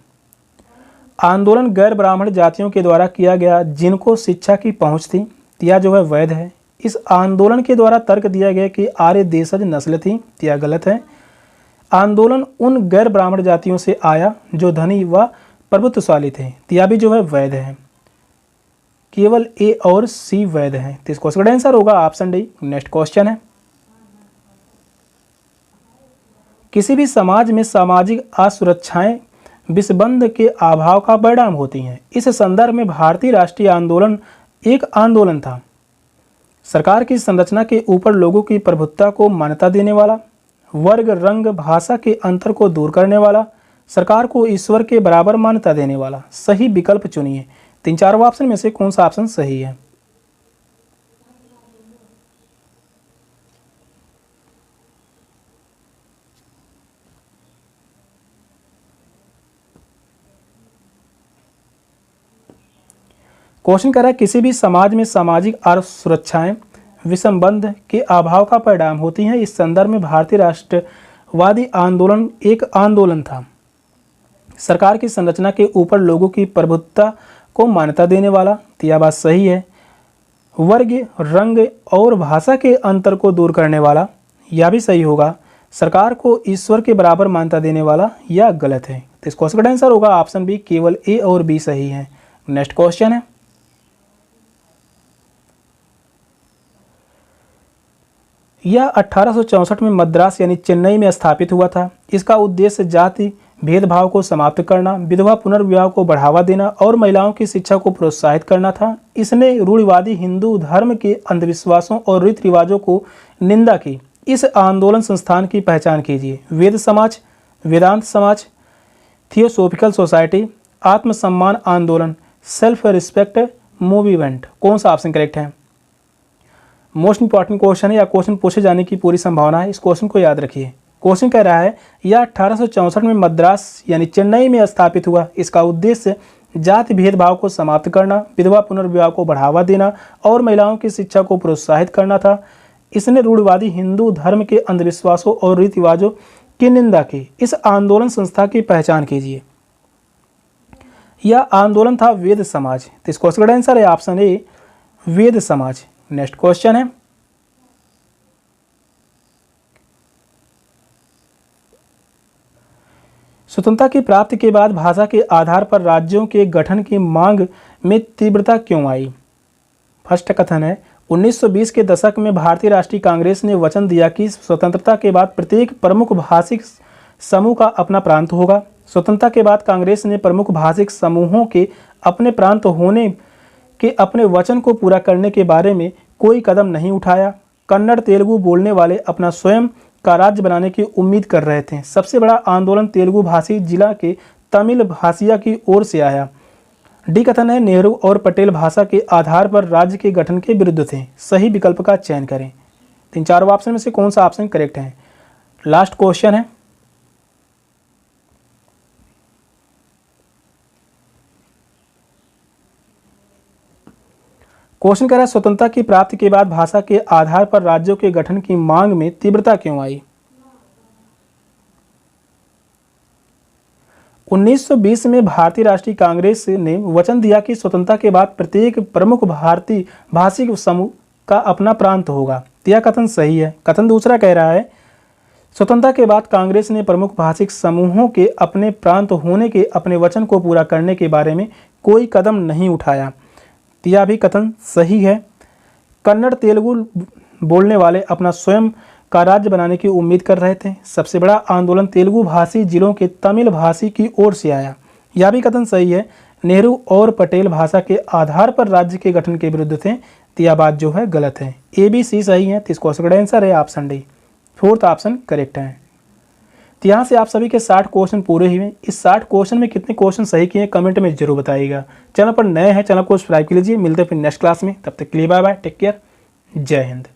आंदोलन गैर ब्राह्मण जातियों के द्वारा किया गया जिनको शिक्षा की पहुंच थी, यह जो है वैध है। इस आंदोलन के द्वारा तर्क दिया गया कि आर्य देशज नस्ल थी, यह गलत है। आंदोलन उन गैर ब्राह्मण जातियों से आया जो धनी व प्रभुत्वशाली थे, यह भी जो है वैध है। केवल ए और सी वैध है। तो इस क्वेश्चन का आंसर होगा ऑप्शन डी। नेक्स्ट क्वेश्चन है, किसी भी समाज में सामाजिक असुरक्षाएं विषबंध के अभाव का परिणाम होती हैं। इस संदर्भ में भारतीय राष्ट्रीय आंदोलन एक आंदोलन था। सरकार की संरचना के ऊपर लोगों की प्रभुत्ता को मान्यता देने वाला, वर्ग, रंग, भाषा के अंतर को दूर करने वाला, सरकार को ईश्वर के बराबर मान्यता देने वाला। सही विकल्प चुनिए। 3-4 ऑप्शन में से कौन सा ऑप्शन सही है? क्वेश्चन कर रहा है किसी भी समाज में सामाजिक असुरक्षाएं विषमबंध के अभाव का परिणाम होती हैं। इस संदर्भ में भारतीय राष्ट्रवादी आंदोलन एक आंदोलन था। सरकार की संरचना के ऊपर लोगों की प्रभुत्ता को मान्यता देने वाला, तो यह बात सही है। वर्ग, रंग और भाषा के अंतर को दूर करने वाला, यह भी सही होगा। सरकार को ईश्वर के बराबर मान्यता देने वाला, यह गलत है। तो इस क्वेश्चन का आंसर होगा ऑप्शन बी, केवल ए और बी सही है। नेक्स्ट क्वेश्चन है, यह 1864 में मद्रास यानी चेन्नई में स्थापित हुआ था। इसका उद्देश्य जाति भेदभाव को समाप्त करना, विधवा पुनर्विवाह को बढ़ावा देना और महिलाओं की शिक्षा को प्रोत्साहित करना था। इसने रूढ़िवादी हिंदू धर्म के अंधविश्वासों और रीति रिवाजों को निंदा की। इस आंदोलन संस्थान की पहचान कीजिए। वेद समाज, वेदांत समाज, थियोसॉफिकल सोसाइटी, आत्मसम्मान आंदोलन, सेल्फ रिस्पेक्ट मूवमेंट, कौन सा ऑप्शन करेक्ट है? मोस्ट इंपॉर्टेंट क्वेश्चन है या क्वेश्चन पूछे जाने की पूरी संभावना है, इस क्वेश्चन को याद रखिए। क्वेश्चन कह रहा है यह 1864 में मद्रास यानी चेन्नई में स्थापित हुआ। इसका उद्देश्य जाति भेदभाव को समाप्त करना, विधवा पुनर्विवाह को बढ़ावा देना और महिलाओं की शिक्षा को प्रोत्साहित करना था। इसने रूढ़िवादी हिंदू धर्म के अंधविश्वासों और रीति रिवाजों की निंदा की। इस आंदोलन संस्था की पहचान कीजिए। यह आंदोलन था वेद समाज। तो इस क्वेश्चन का आंसर है ऑप्शन ए, वेद समाज। नेक्स्ट क्वेश्चन है, स्वतंत्रता की प्राप्ति के बाद भाषा के आधार पर राज्यों के गठन की मांग में तीव्रता क्यों आई? फर्स्ट कथन है 1920 के दशक में भारतीय राष्ट्रीय कांग्रेस ने वचन दिया कि स्वतंत्रता के बाद प्रत्येक प्रमुख भाषिक समूह का अपना प्रांत होगा। स्वतंत्रता के बाद कांग्रेस ने प्रमुख भाषिक समूहों के अपने प्रांत होने के अपने वचन को पूरा करने के बारे में कोई कदम नहीं उठाया। कन्नड़ तेलुगु बोलने वाले अपना स्वयं का राज्य बनाने की उम्मीद कर रहे थे। सबसे बड़ा आंदोलन तेलुगु भाषी जिला के तमिल भाषिया की ओर से आया। डी कथन है नेहरू और पटेल भाषा के आधार पर राज्य के गठन के विरुद्ध थे। सही विकल्प का चयन करें। तीन चारों ऑप्शन में से कौन सा ऑप्शन करेक्ट है? लास्ट क्वेश्चन है, क्वेश्चन कह रहा है स्वतंत्रता की प्राप्ति के बाद भाषा के आधार पर राज्यों के गठन की मांग में तीव्रता क्यों आई? 1920 में भारतीय राष्ट्रीय कांग्रेस ने वचन दिया कि स्वतंत्रता के बाद प्रत्येक प्रमुख भारतीय भाषिक समूह का अपना प्रांत होगा। यह कथन सही है। कथन दूसरा कह रहा है स्वतंत्रता के बाद कांग्रेस ने प्रमुख भाषिक समूहों के अपने प्रांत होने के अपने वचन को पूरा करने के बारे में कोई कदम नहीं उठाया। यह भी कथन सही है। कन्नड़ तेलुगु बोलने वाले अपना स्वयं का राज्य बनाने की उम्मीद कर रहे थे। सबसे बड़ा आंदोलन तेलुगु भाषी जिलों के तमिल भाषी की ओर से आया। यह भी कथन सही है। नेहरू और पटेल भाषा के आधार पर राज्य के गठन के विरुद्ध थे। तो यह बात जो है गलत है। ए बी सी सही है। तो इस क्वेश्चन का आंसर है option D, fourth option correct है। तो यहाँ से आप सभी के 60 क्वेश्चन पूरे हुए। इस 60 क्वेश्चन में कितने क्वेश्चन सही किए कमेंट में जरूर बताइएगा। चैनल पर नए हैं, चैनल को सब्सक्राइब कर लीजिए। मिलते हैं फिर नेक्स्ट क्लास में। तब तक के लिए बाय बाय, टेक केयर, जय हिंद।